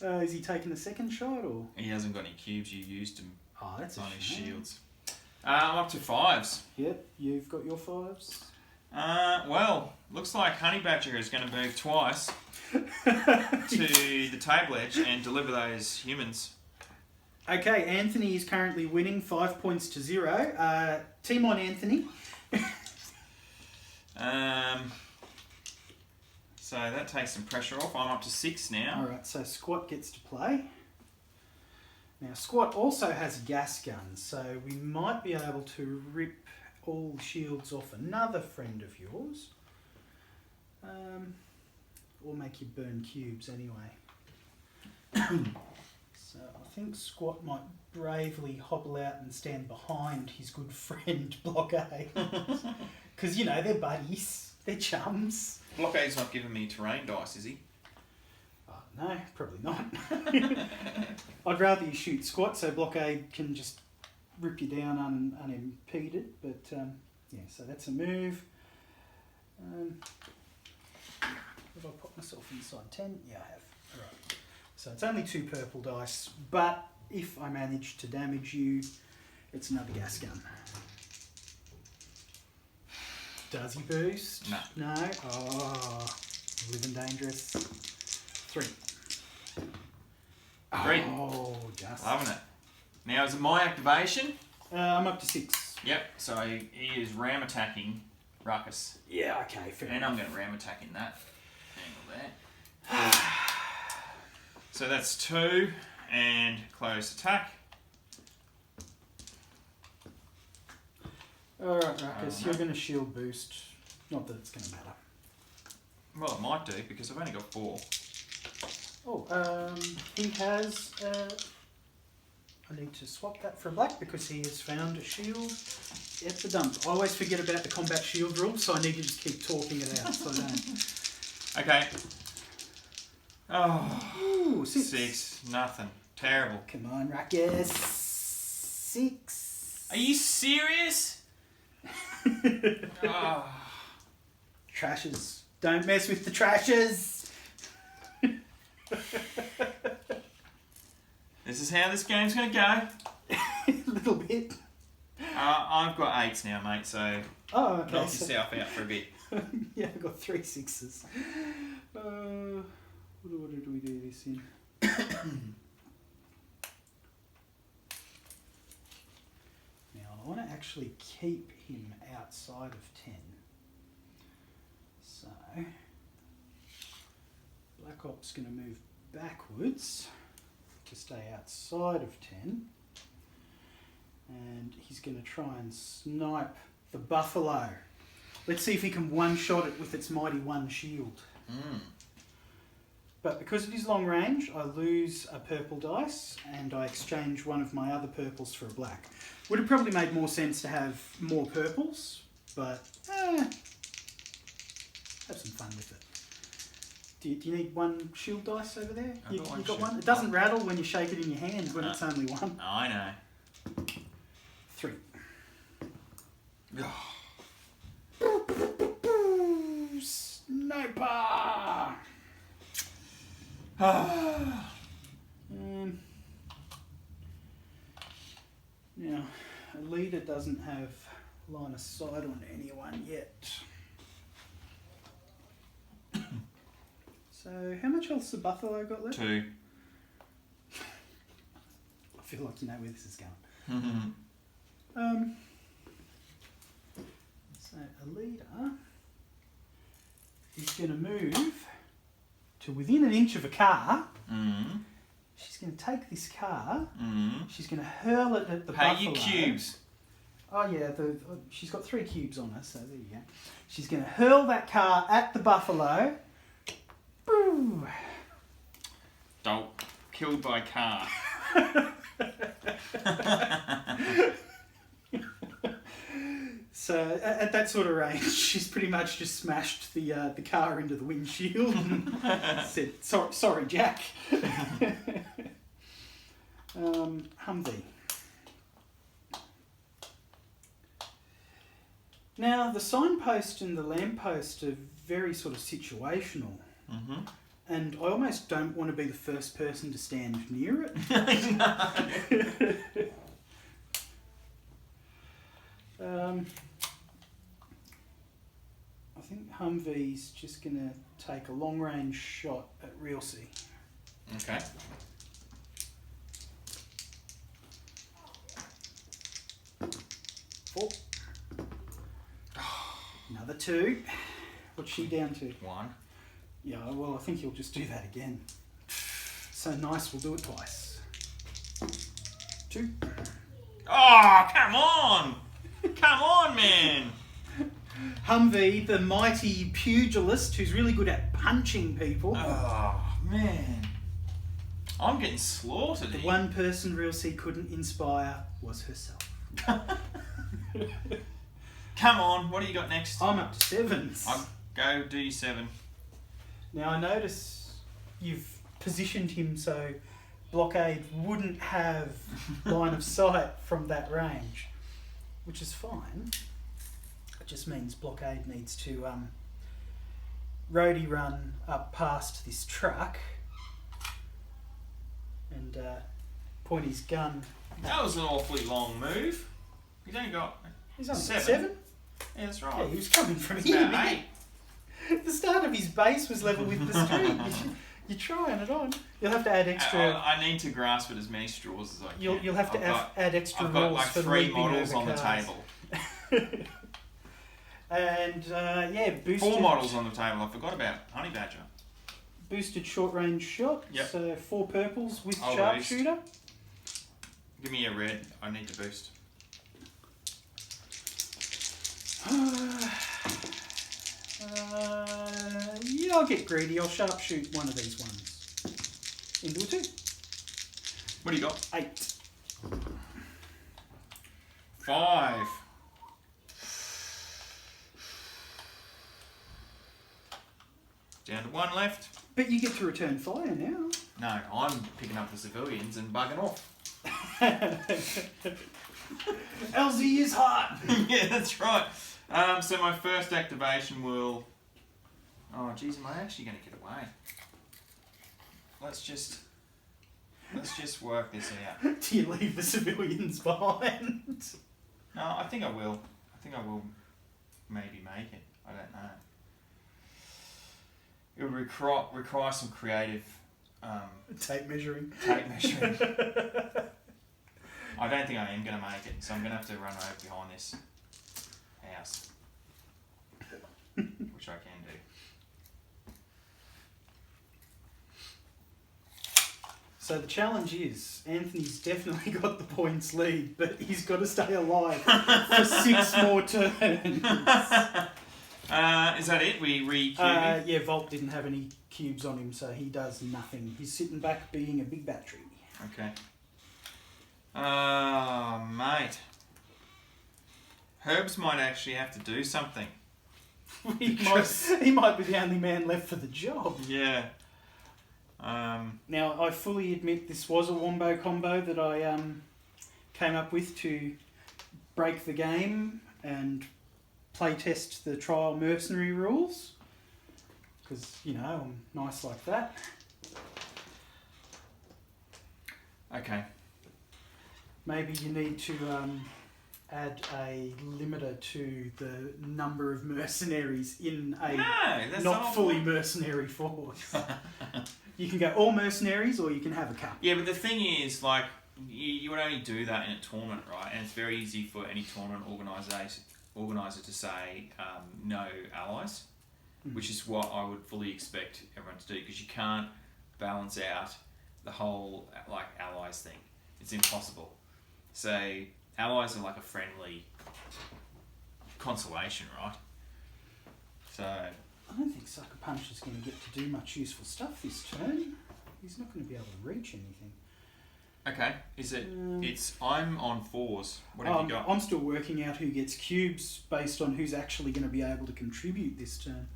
Is he taking a second shot or? He hasn't got any cubes. You used him Oh, that's on his shame. shields. I'm up to 5s. Yep, you've got your 5s. Well, looks like Honey Badger is going to move twice to the table edge and deliver those humans. Okay, Anthony is currently winning 5 points to 0. Team on Anthony. So that takes some pressure off. I'm up to 6 now. Alright, so Squat gets to play. Now, Squat also has a gas gun, so we might be able to rip all the shields off another friend of yours. Or make you burn cubes anyway. So I think Squat might bravely hobble out and stand behind his good friend Blockade. Because, you know, they're buddies. They're chums. Blockade's not giving me terrain dice, is he? Oh, no, probably not. I'd rather you shoot Squat so Blockade can just rip you down unimpeded. But, yeah, so that's a move. Have I popped myself inside 10? Yeah, I have. All right. So it's only 2 purple dice, but if I manage to damage you, it's another gas gun. Does he boost? No. No? Oh, living dangerous. 3. 3. Oh, just. Loving it. Now, is it my activation? I'm up to 6. Yep, so he is ram attacking Ruckus. Yeah, okay, fair And enough. I'm going to ram attack in that angle there. So that's 2 and close attack. Alright, Ruckus, you're going to shield boost. Not that it's going to matter. Well, it might do because I've only got 4. Oh, he has... I need to swap that for a black because he has found a shield at the dump. I always forget about the combat shield rule, so I need to just keep talking it out so I don't. Okay. Oh, Ooh, 6. 6. Nothing. Terrible. Come on, Ruckus. 6. Are you serious? Oh. Trashes. Don't mess with the trashes. This is how this game's going to go. A little bit. I've got 8s now, mate, so Oh, okay. knock yourself out for a bit. Yeah, I've got 3 6s. What order do we do this in? Now, I want to actually keep him outside of 10. So, Black Op's going to move backwards to stay outside of 10. And he's going to try and snipe the buffalo. Let's see if he can one-shot it with its mighty 1 shield. But because it is long range, I lose a purple dice and I exchange one of my other purples for a black. Would have probably made more sense to have more purples, but have some fun with it. Do you need 1 shield dice over there? You got one? It doesn't rattle when you shake it in your hand when it's only 1. I know. 3. Sniper! Now, a leader doesn't have line of sight on anyone yet. So, how much else the buffalo got left? 2. I feel like you know where this is going. So, a leader is going to move to within an inch of a car. Mm. She's going to take this car. Mm. She's going to hurl it at the Pay buffalo. your cubes. Oh yeah, she's got 3 cubes on her, so there you go. She's going to hurl that car at the buffalo. Boo! Don't. Killed by car. So at that sort of range, she's pretty much just smashed the car into the windshield and said, "Sorry, Jack." Humvee. Now the signpost and the lamppost are very sort of situational, and I almost don't want to be the first person to stand near it. I think Humvee's just going to take a long-range shot at Realcy. Okay. Four. Another 2. What's she down to? 1. Yeah, well, I think you'll just do that again. So nice, we'll do it twice. 2. Oh, come on! Come on, man! Humvee, the mighty pugilist who's really good at punching people. Oh, man. I'm getting slaughtered The here. one person Realcy couldn't inspire was herself. Come on, what do you got next? I'm up to 7s. Go do your 7. Now I notice you've positioned him so Blockade wouldn't have line of sight from that range, which is fine. It just means Blockade needs to roadie run up past this truck and point his gun. That was an awfully long move. He's only got He's only 7. 7? Yeah, that's right. Yeah, he was coming from It's here. about 8. The start of his base was level with the street. You're trying it on. You'll have to add extra. I need to grasp it as many straws as I can. You'll have to add extra I've got rules like for 3 leaping models over on the cars. table. And yeah, boosted. 4 models on the table. I forgot about Honey Badger. Boosted short range shot. Yep. So 4 purples with I'll sharpshooter. Give me a red. I need to boost. Yeah, I'll get greedy. I'll sharpshoot one of these ones into a 2. What do you got? 8. 5. Down to 1 left. But you get to return fire now. No, I'm picking up the civilians and bugging off. LZ is hot. Yeah, that's right. So my first activation will... Oh, geez, am I actually going to get away? Let's just work this out. Do you leave the civilians behind? No, I think I will. I think I will maybe make it. I don't know. It would require some creative Tape measuring. tape measuring. I don't think I am going to make it, so I'm going to have to run over behind this house, which I can do. So the challenge is, Anthony's definitely got the points lead, but he's got to stay alive for 6 more turns. Is that it? We re-cubing? Yeah, Volt didn't have any cubes on him, so he does nothing. He's sitting back being a big battery. Okay. Mate. Herbs might actually have to do something. he might be the only man left for the job. Yeah. Now, I fully admit this was a Wombo combo that I came up with to break the game and playtest the trial mercenary rules. Because, you know, I'm nice like that. Okay. Maybe you need to add a limiter to the number of mercenaries in a That's not fully mercenary force. You can go all mercenaries, or you can have a couple. Yeah, but the thing is, like, you would only do that in a tournament, right? And it's very easy for any tournament organizer to say no allies, which is what I would fully expect everyone to do, because you can't balance out the whole like allies thing. It's impossible. So allies are like a friendly consolation, right? So I don't think Sucker Punch is going to get to do much useful stuff this turn. He's not going to be able to reach anything. okay, is it? It's I'm on 4s. What have you got? I'm still working out who gets cubes based on who's actually going to be able to contribute this turn.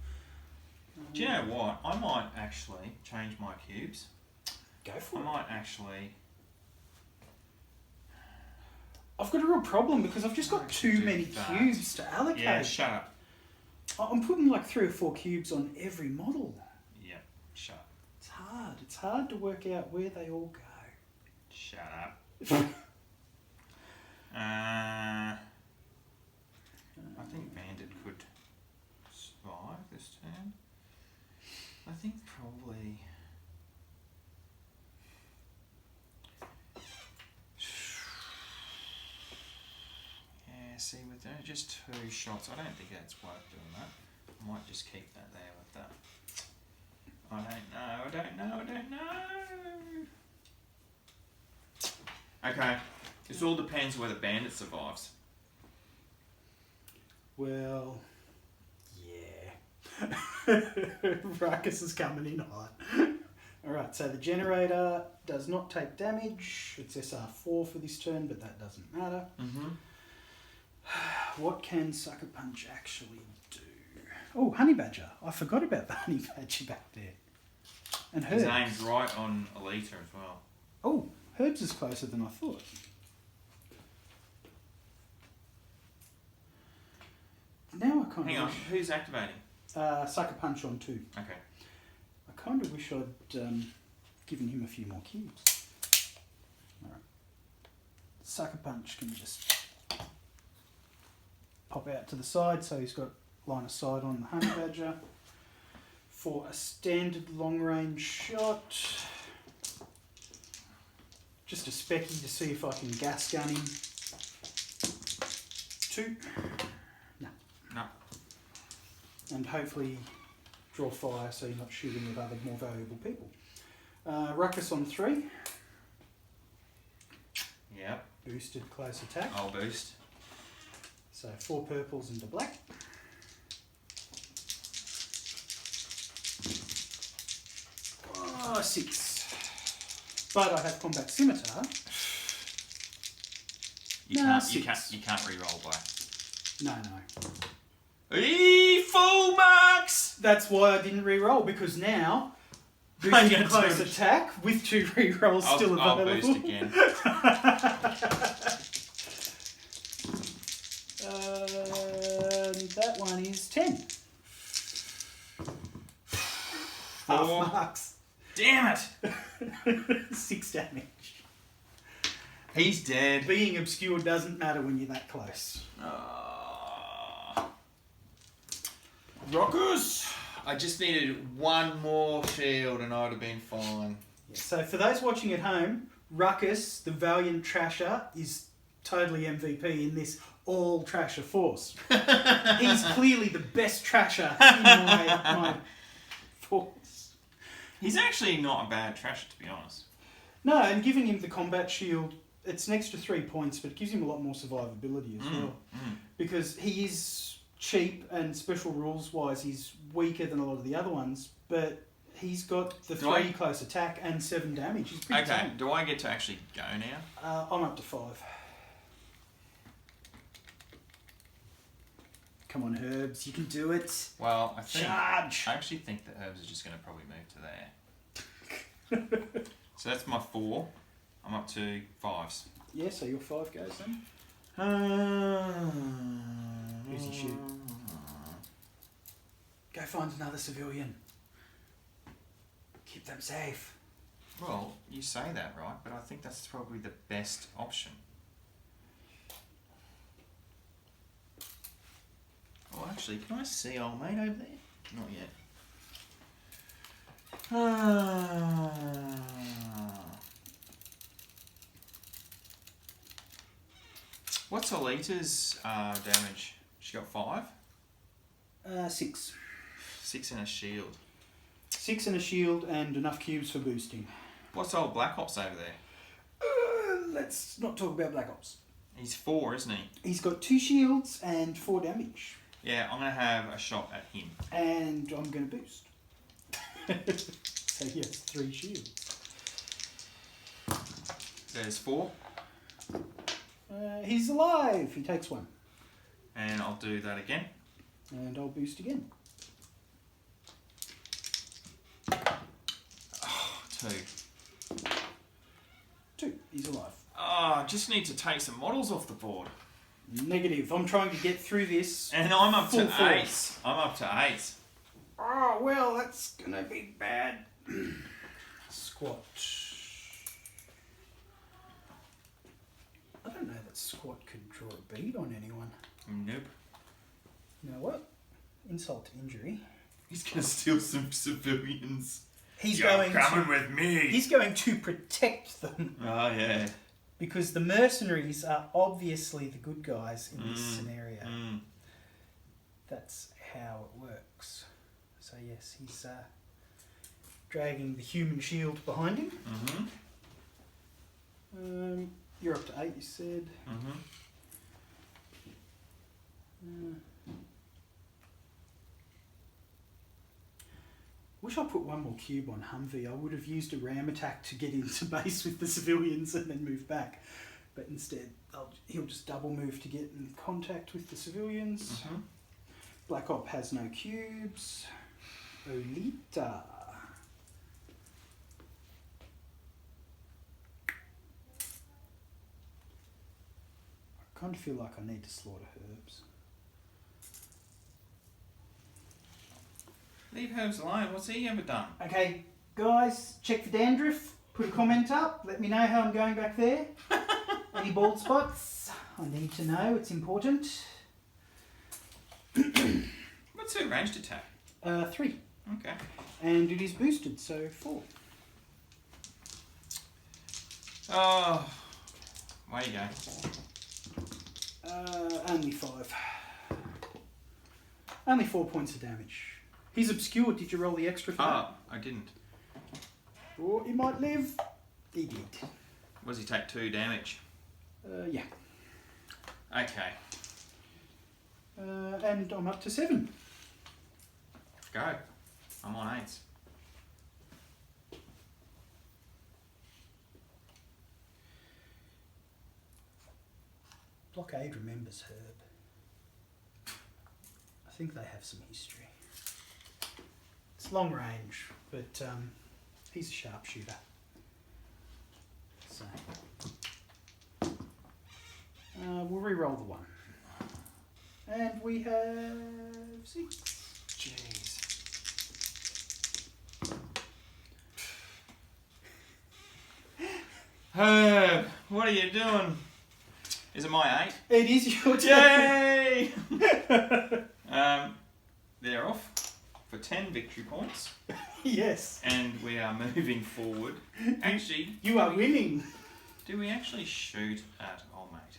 Do you know what? I might actually change my cubes. Go for I it. might actually. I've got a real problem because I've just got too do many that. cubes to allocate. Yeah, shut up. I'm putting like 3 or 4 cubes on every model. Yeah, shut up. It's hard. It's hard to work out where they all go. Shut up. I think Bandit could survive this turn. I think probably. Yeah, see, with just 2 shots, I don't think that's worth doing that. I might just keep that there with that. I don't know. Okay, this all depends whether Bandit survives. Well, yeah. Ruckus is coming in hot. Alright, so the generator does not take damage. It's SR4 for this turn, but that doesn't matter. Mm-hmm. What can Sucker Punch actually do? Oh, Honey Badger. I forgot about the Honey Badger back there. And Herbs. His name's right on Alita as well. Oh, Herbs is closer than I thought. Now I kind Hang of on, wish... who's activating? Sucker Punch on 2. Okay. I kind of wish I'd given him a few more cubes. Alright. Sucker Punch can just pop out to the side, so he's got line of sight on the Honey Badger. For a standard long range shot, just a specky to see if I can gas gun him. 2. No. And hopefully draw fire so you're not shooting with other more valuable people. Ruckus on 3. Yep. Boosted close attack. I'll boost. So 4 purples into black. Oh, 6. But I have combat scimitar. You can't re-roll by. No. Full marks! That's why I didn't re-roll, because now boosted close attack with 2 re-rolls still available. I'll boost again. That one is 10. 4 Half marks. Damn it! 6 damage. He's dead. Being obscured doesn't matter when you're that close. Rockers! I just needed 1 more shield and I would have been fine. Yeah, so for those watching at home, Ruckus, the Valiant Trasher, is totally MVP in this all Trasher force. He's clearly the best Trasher in my force. He's actually not a bad Trasher, to be honest. No, and giving him the combat shield, it's an extra 3 points, but it gives him a lot more survivability as well. Because he is cheap and special rules wise, he's weaker than a lot of the other ones, but he's got the 3 close attack and 7 damage. He's pretty tame. Do I get to actually go now? I'm up to 5. Come on, Herbs, you can do it. Well, I actually think that Herbs is just going to probably move to there. So that's my 4. I'm up to 5s. Yeah, so your 5 goes then. Who's he shoot? Go find another civilian. Keep them safe. Well, you say that, right? But I think that's probably the best option. Oh, actually, can I see old mate over there? Not yet. What's Alita's damage? She got 5? 6. 6 in a shield. 6 and a shield and enough cubes for boosting. What's old Black Ops over there? Let's not talk about Black Ops. He's 4, isn't he? He's got 2 shields and 4 damage. Yeah, I'm going to have a shot at him. And I'm going to boost. So he has 3 shields. There's 4. He's alive. He takes 1. And I'll do that again. And I'll boost again. Oh, 2. 2. He's alive. Oh, just need to take some models off the board. Negative. I'm trying to get through this. And I'm up to Full 8. force. I'm up to 8. Oh, well, that's going to be bad. Squat. I don't know that Squat could draw a bead on anyone. Nope. You know what? Insult to injury. He's going to steal some civilians. He's You're going coming to, with me. He's going to protect them. Oh, yeah. Because the mercenaries are obviously the good guys in this scenario. That's how it works. So yes, he's dragging the human shield behind him. You're up to 8, you said. Wish I put 1 more cube on Humvee. I would have used a ram attack to get into base with the civilians and then move back. But instead, he'll just double move to get in contact with the civilians. Black Op has no cubes. Olita. I kind of feel like I need to slaughter herbs. Leave Herbs alone. What's he ever done? Okay, guys, check for dandruff. Put a comment up. Let me know how I'm going back there. Any bald spots? I need to know. It's important. What's her ranged attack? 3. Okay. And it is boosted, so 4. Oh, way you go. Only 5. Only 4 points of damage. He's obscured. Did you roll the extra for that? I didn't. Or he might live. He did. What does he take? 2 damage? Yeah. Okay. And I'm up to 7. Go. I'm on 8s. Blockade remembers Herb. I think they have some history. It's long range, but he's a sharpshooter. So we'll re-roll the 1. And we have 6. Jeez. Herb, what are you doing? Is it my 8? It is your turn. Yay! They're off for 10 victory points. Yes. And we are moving forward. Actually, You are winning. do we actually shoot at old mate?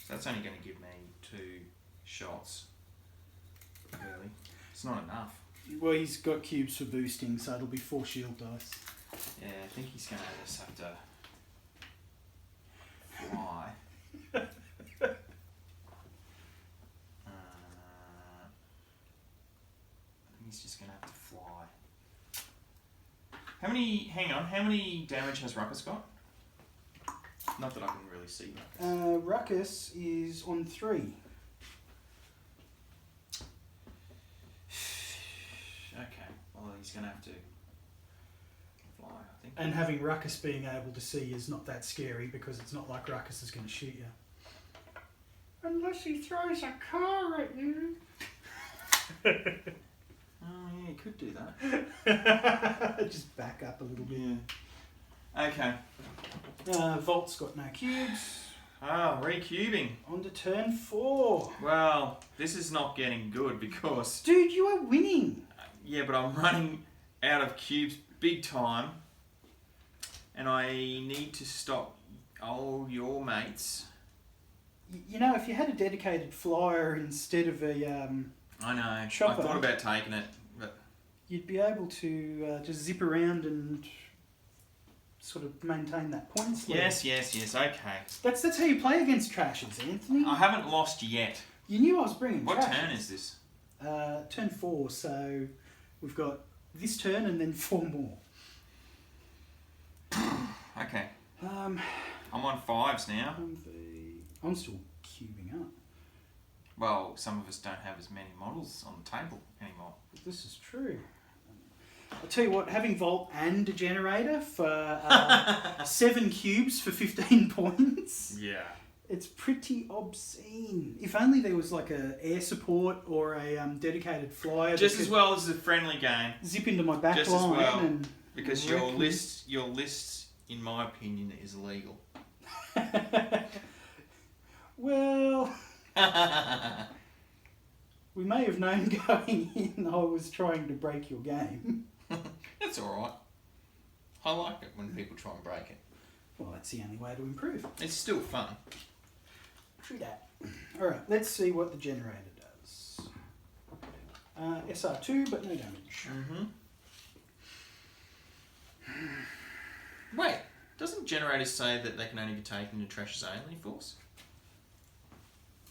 So that's only going to give me 2 shots. Really? It's not enough. Well, he's got cubes for boosting, so it'll be 4 shield dice. Yeah, I think he's going to just have to fly. He's just going to have to fly. How many damage has Ruckus got? Not that I can really see Ruckus. Ruckus is on 3. Okay, well he's going to have to fly, I think. And having Ruckus being able to see is not that scary because it's not like Ruckus is going to shoot you. Unless he throws a car at you. Oh yeah, he could do that. Just back up a little bit. Yeah. Okay. Volt's got no cubes. Ah, recubing. On to turn 4. Well, this is not getting good because... Dude, you are winning. Yeah, but I'm running out of cubes big time. And I need to stop all your mates. You know, if you had a dedicated flyer instead of a I know. chopper, I thought about taking it, but... You'd be able to just zip around and sort of maintain that points lead. Yes, okay. That's how you play against trashers, Anthony. I haven't lost yet. You knew I was bringing What trashers. turn is this? Turn 4, so we've got this turn and then 4 more. Okay. Um, I'm on 5s now. I'm still cubing up. Well, some of us don't have as many models on the table anymore. But this is true. I'll tell you what, having Volt and a generator for 7 cubes for 15 points. Yeah. It's pretty obscene. If only there was like a air support or a dedicated flyer. Just as well as a friendly game. Zip into my back Just line as well, and because your list, in my opinion, is illegal. Well, we may have known going in I was trying to break your game. That's all right. I like it when people try and break it. Well, that's the only way to improve. It's still fun. True that. All right, let's see what the generator does. SR2, but no damage. Wait, doesn't generators say that they can only be taken in trash's only force?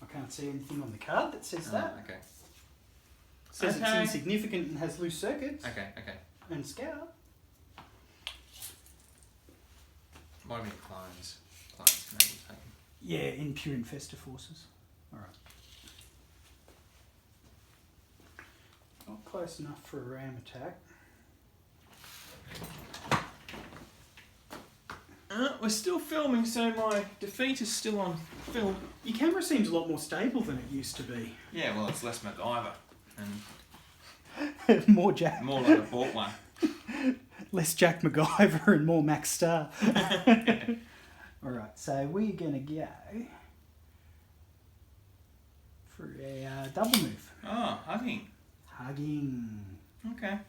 I can't see anything on the card that says that. Okay. Says it's insignificant and has loose circuits. Okay. And scout. Might have been clones. Clones can only be taken. Yeah, in pure infestor forces. Alright. Not close enough for a ram attack. We're still filming, so my defeat is still on film. Your camera seems a lot more stable than it used to be. Yeah, well, it's less MacGyver. And More Jack. more like I bought one. Less Jack MacGyver and more Max Star. Alright, so we're going to go for a double move. Oh, hugging. Hugging. Okay.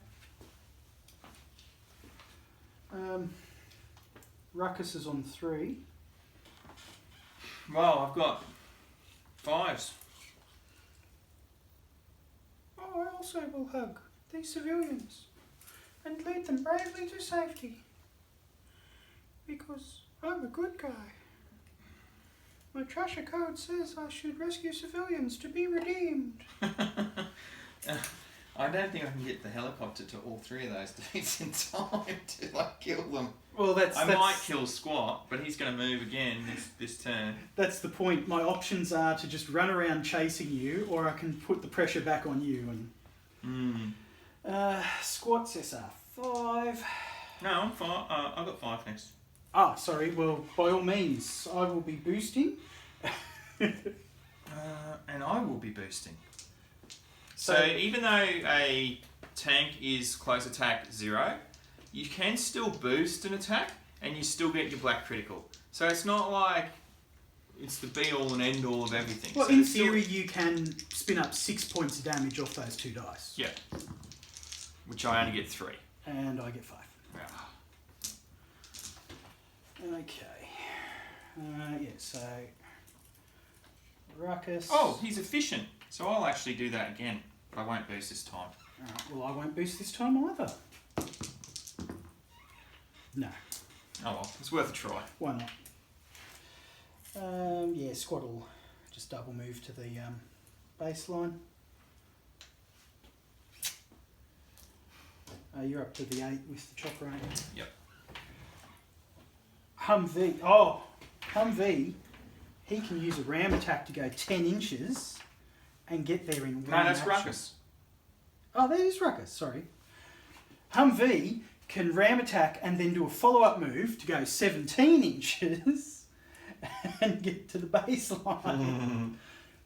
Ruckus is on 3. Well, I've got 5s. Oh, I also will hug these civilians and lead them bravely to safety. Because I'm a good guy. My Trasher code says I should rescue civilians to be redeemed. I don't think I can get the helicopter to all 3 of those dudes in time to kill them. Well, I might kill Squat, but he's going to move again this turn. That's the point. My options are to just run around chasing you, or I can put the pressure back on you. And Squat's SR5. No, I'm 5. I've got 5 next. Ah, sorry. Well, by all means, I will be boosting. And I will be boosting. So even though a tank is close attack 0, you can still boost an attack and you still get your black critical. So it's not like it's the be all and end all of everything. Well, so in theory, you can spin up 6 points of damage off those 2 dice. Yeah. Which I only get 3. And I get 5. Yeah. Okay. Yeah, so Ruckus. Oh, he's efficient. So I'll actually do that again, but I won't boost this time. Alright, well, I won't boost this time either. No. Oh well, it's worth a try. Why not? Yeah, Squad will just double move to the baseline. You're up to the 8 with the chopper, aren't you? Yep. Humvee. Oh, Humvee. He can use a ram attack to go 10 inches and get there in one No, that's action. Ruckus. Oh, that is Ruckus, sorry. Humvee can ram attack and then do a follow-up move to go 17 inches and get to the baseline.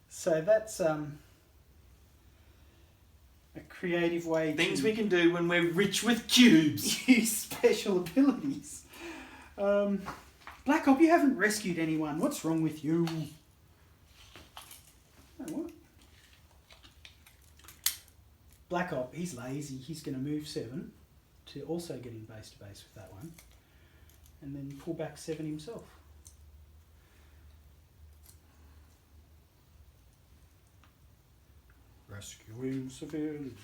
So that's a creative way Things to we can do when we're rich with cubes. use special abilities. Black Op, you haven't rescued anyone. What's wrong with you? Oh, what? Black Op, he's lazy. He's going to move 7 to also get in base to base with that one. And then pull back 7 himself. Rescuing civilians.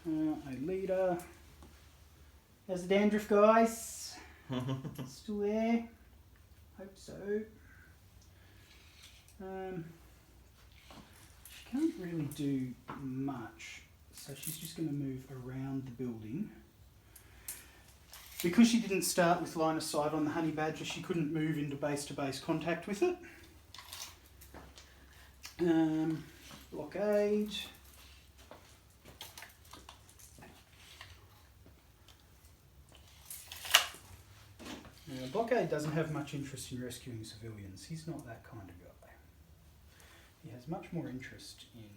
A leader. There's the dandruff, guys. Still there. Hope so. She can't really do much, so she's just going to move around the building. Because she didn't start with line of sight on the honey badger, she couldn't move into base-to-base contact with it. Blockade. Blockade doesn't have much interest in rescuing civilians. He's not that kind of guy. He has much more interest in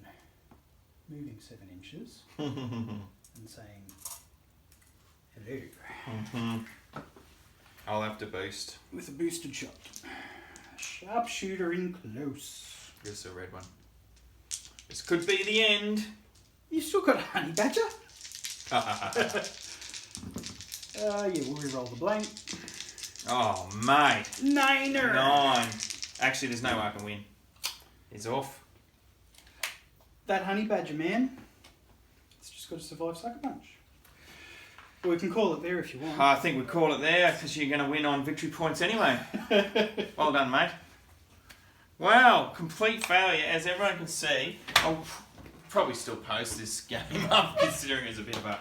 moving 7 inches and saying hello. I'll have to boost. With a boosted shot. Sharpshooter in close. Here's a red one. This could be the end. You've still got a honey badger? Yeah, we'll re-roll the blank. Oh, mate. Niner! 9. Actually, there's no way I can win. It's off. That honey badger, man. It's just got to survive Sucker Punch. Well, we can call it there if you want. I think we call it there because you're going to win on victory points anyway. Well done, mate. Wow, complete failure. As everyone can see, I'll probably still post this game up considering it's a bit of a...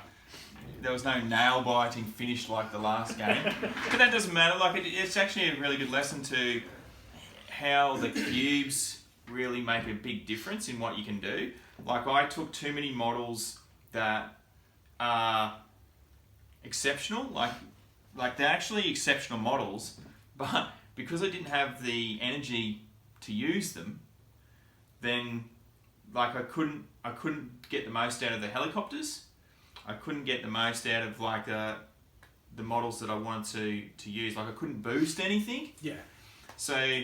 There was no nail-biting finish like the last game. But that doesn't matter. Like it's actually a really good lesson to how the cubes really make a big difference in what you can do. Like I took too many models that are exceptional. Like they're actually exceptional models, but because I didn't have the energy to use them, then like I couldn't get the most out of the helicopters. I couldn't get the most out of like the models that I wanted to use. Like I couldn't boost anything. Yeah. So,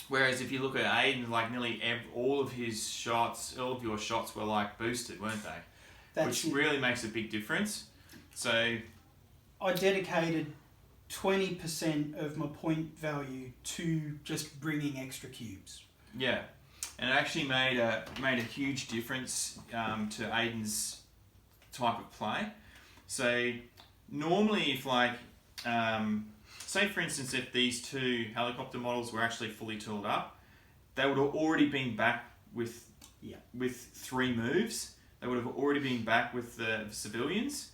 whereas if you look at Aidan, like nearly all of your shots were like boosted, weren't they? Which really makes a big difference. So, I dedicated 20% of my point value to just bringing extra cubes. Yeah, and it actually made a huge difference to Aidan's type of play. So normally if like say for instance if these 2 helicopter models were actually fully tooled up, they would have already been back with 3 moves. They would have already been back with the civilians.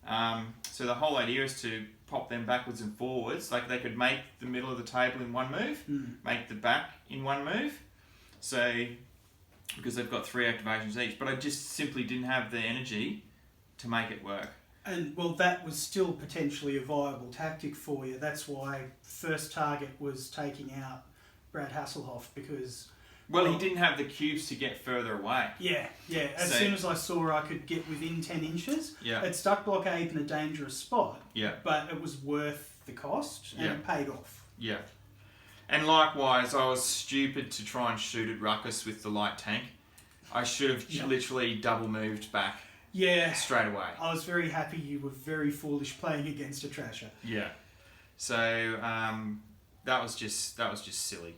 So the whole idea is to pop them backwards and forwards. Like they could make the middle of the table in 1 move, make the back in 1 move. So because they've got 3 activations each, but I just simply didn't have the energy to make it work. And well, that was still potentially a viable tactic for you. That's why first target was taking out Brad Hasselhoff because... Well, he didn't have the cubes to get further away. Yeah. As soon as I saw I could get within 10 inches, it stuck Blockade in a dangerous spot. Yeah. But it was worth the cost and it paid off. Yeah. And likewise, I was stupid to try and shoot at Ruckus with the light tank. I should have literally double moved back. Yeah. Straight away. I was very happy you were very foolish playing against a trasher. Yeah. So that was just silly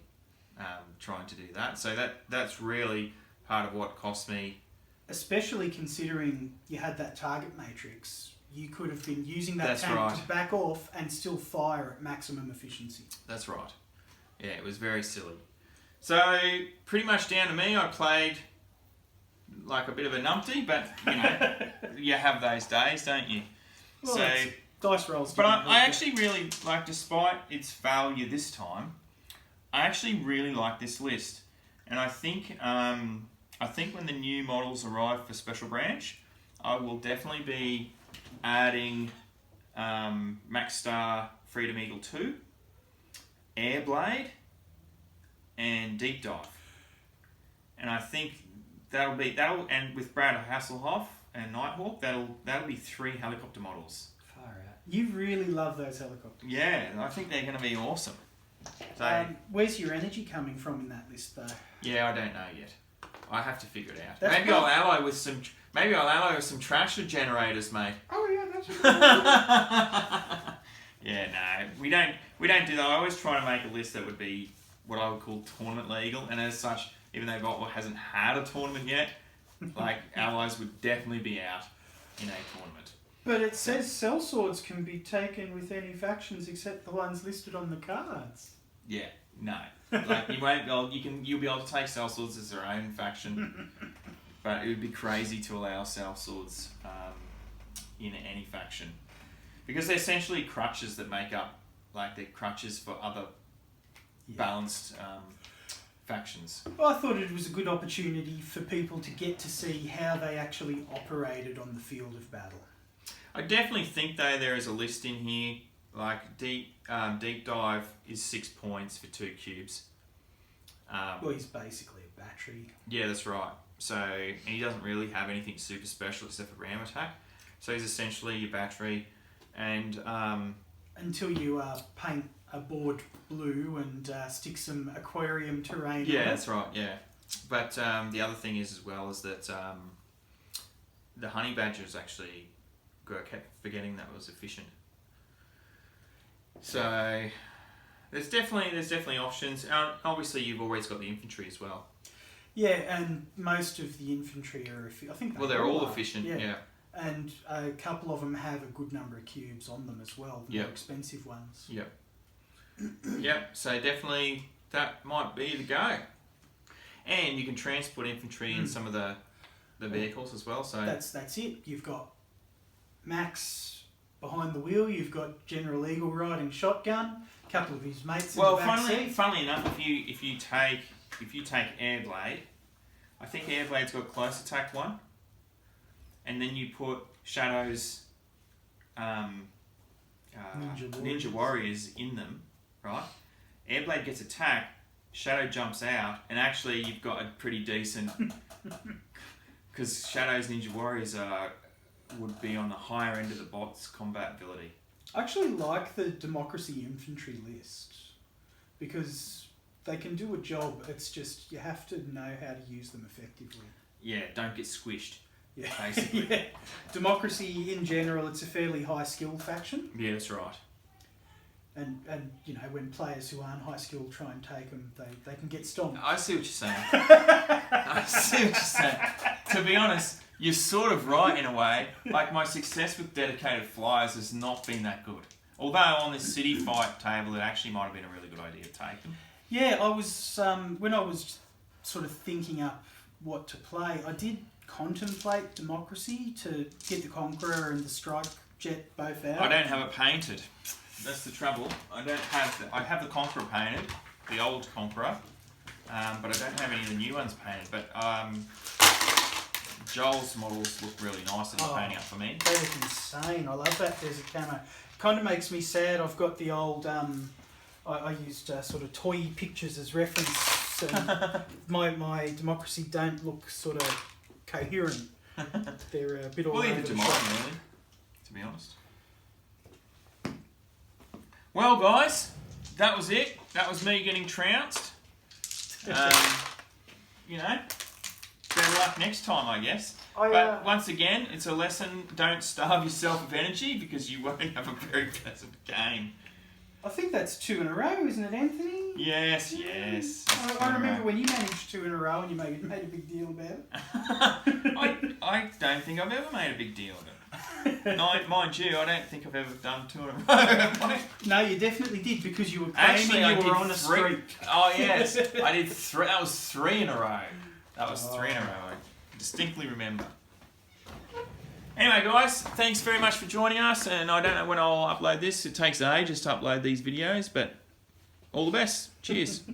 trying to do that. So that's really part of what cost me. Especially considering you had that target matrix. You could have been using that tank to back off and still fire at maximum efficiency. That's right. Yeah, it was very silly. So pretty much down to me. I played like a bit of a numpty, but you know, you have those days, don't you? Well, so dice rolls. But I actually really like, despite its failure this time, I actually really like this list, and I think when the new models arrive for Special Branch, I will definitely be adding Max Star Freedom Eagle 2, Airblade, and Deep Dive. and I think and with Brad Hasselhoff and Nighthawk, that'll be 3 helicopter models. Far out. You really love those helicopters. Yeah, I think they're going to be awesome. So, where's your energy coming from in that list, though? yeah, I don't know yet. I have to figure it out. That's Maybe I'll ally with some. Maybe I'll ally with some trasher generators, mate. Oh yeah, that's. Yeah, no, we don't do that. I always try to make a list that would be what I would call tournament legal, and as such, even though Botwell hasn't had a tournament yet, like allies would definitely be out in a tournament. But it says sellswords can be taken with any factions except the ones listed on the cards. Yeah, no, like you won't. You'll be able to take sellswords as their own faction, but it would be crazy to allow sellswords in any faction. Because they're essentially crutches that make up, like they're crutches for other balanced factions. Well, I thought it was a good opportunity for people to get to see how they actually operated on the field of battle. I definitely think though there is a list in here, like deep dive is 6 points for 2 cubes. Well, he's basically a battery. Yeah, that's right. So, and he doesn't really have anything super special except for ram attack. So he's essentially your battery. And until you paint a board blue and stick some aquarium terrain. Yeah, on it. that's right. Yeah, but the other thing is as well is that the honey badgers actually I kept forgetting that was efficient. So there's definitely options. Obviously, you've always got the infantry as well. Yeah, and most of the infantry are. I think. They're all efficient. Yeah. And a couple of them have a good number of cubes on them as well, the more expensive ones. Yep. Yep. So definitely that might be the go. And you can transport infantry in some of the vehicles as well. So that's it. You've got Max behind the wheel. You've got General Eagle riding shotgun. A couple of his mates in the back seat. Funnily enough, if you take Airblade, I think Airblade's got close attack 1. And then you put Shadow's Ninja Warriors in them, right? Airblade gets attacked, Shadow jumps out, and actually you've got a pretty decent... Because Shadow's Ninja Warriors would be on the higher end of the bot's combat ability. I actually like the Democracy Infantry list, because they can do a job, it's just you have to know how to use them effectively. Yeah, don't get squished. Yeah, basically. Yeah. Democracy in general, it's a fairly high skill faction. Yeah, that's right. And you know, when players who aren't high skilled try and take them, they can get stomped. I see what you're saying. I see what you're saying. To be honest, you're sort of right in a way. Like my success with dedicated flyers has not been that good. Although on this city fight table, it actually might have been a really good idea to take them. Yeah, I was when I was sort of thinking up what to play, I did contemplate Democracy to get the Conqueror and the Strike Jet both out. I don't have it painted. That's the trouble. I have the Conqueror painted, the old Conqueror, but I don't have any of the new ones painted. But Joel's models look really nice and painting up for me. They look insane. I love that desert camo. Kind of makes me sad. I've got the old. I used sort of toy pictures as reference. And my Democracy don't look sort of coherent. They're a bit all over either the do mine, shop. really, to be honest. Well, guys, that was it. That was me getting trounced. You know, better luck next time, I guess. But once again, it's a lesson. Don't starve yourself of energy because you won't have a very pleasant game. I think that's 2 in a row, isn't it, Anthony? Yes. I remember when you managed 2 in a row and you made a big deal about it. I don't think I've ever made a big deal of it. Mind you, I don't think I've ever done 2 in a row. No, you definitely did because you were claiming you were on a streak. Oh yes, I did 3. That was 3 in a row. That was 3 in a row. I distinctly remember. Anyway, guys, thanks very much for joining us. And I don't know when I'll upload this. It takes ages to upload these videos, but all the best. Cheers.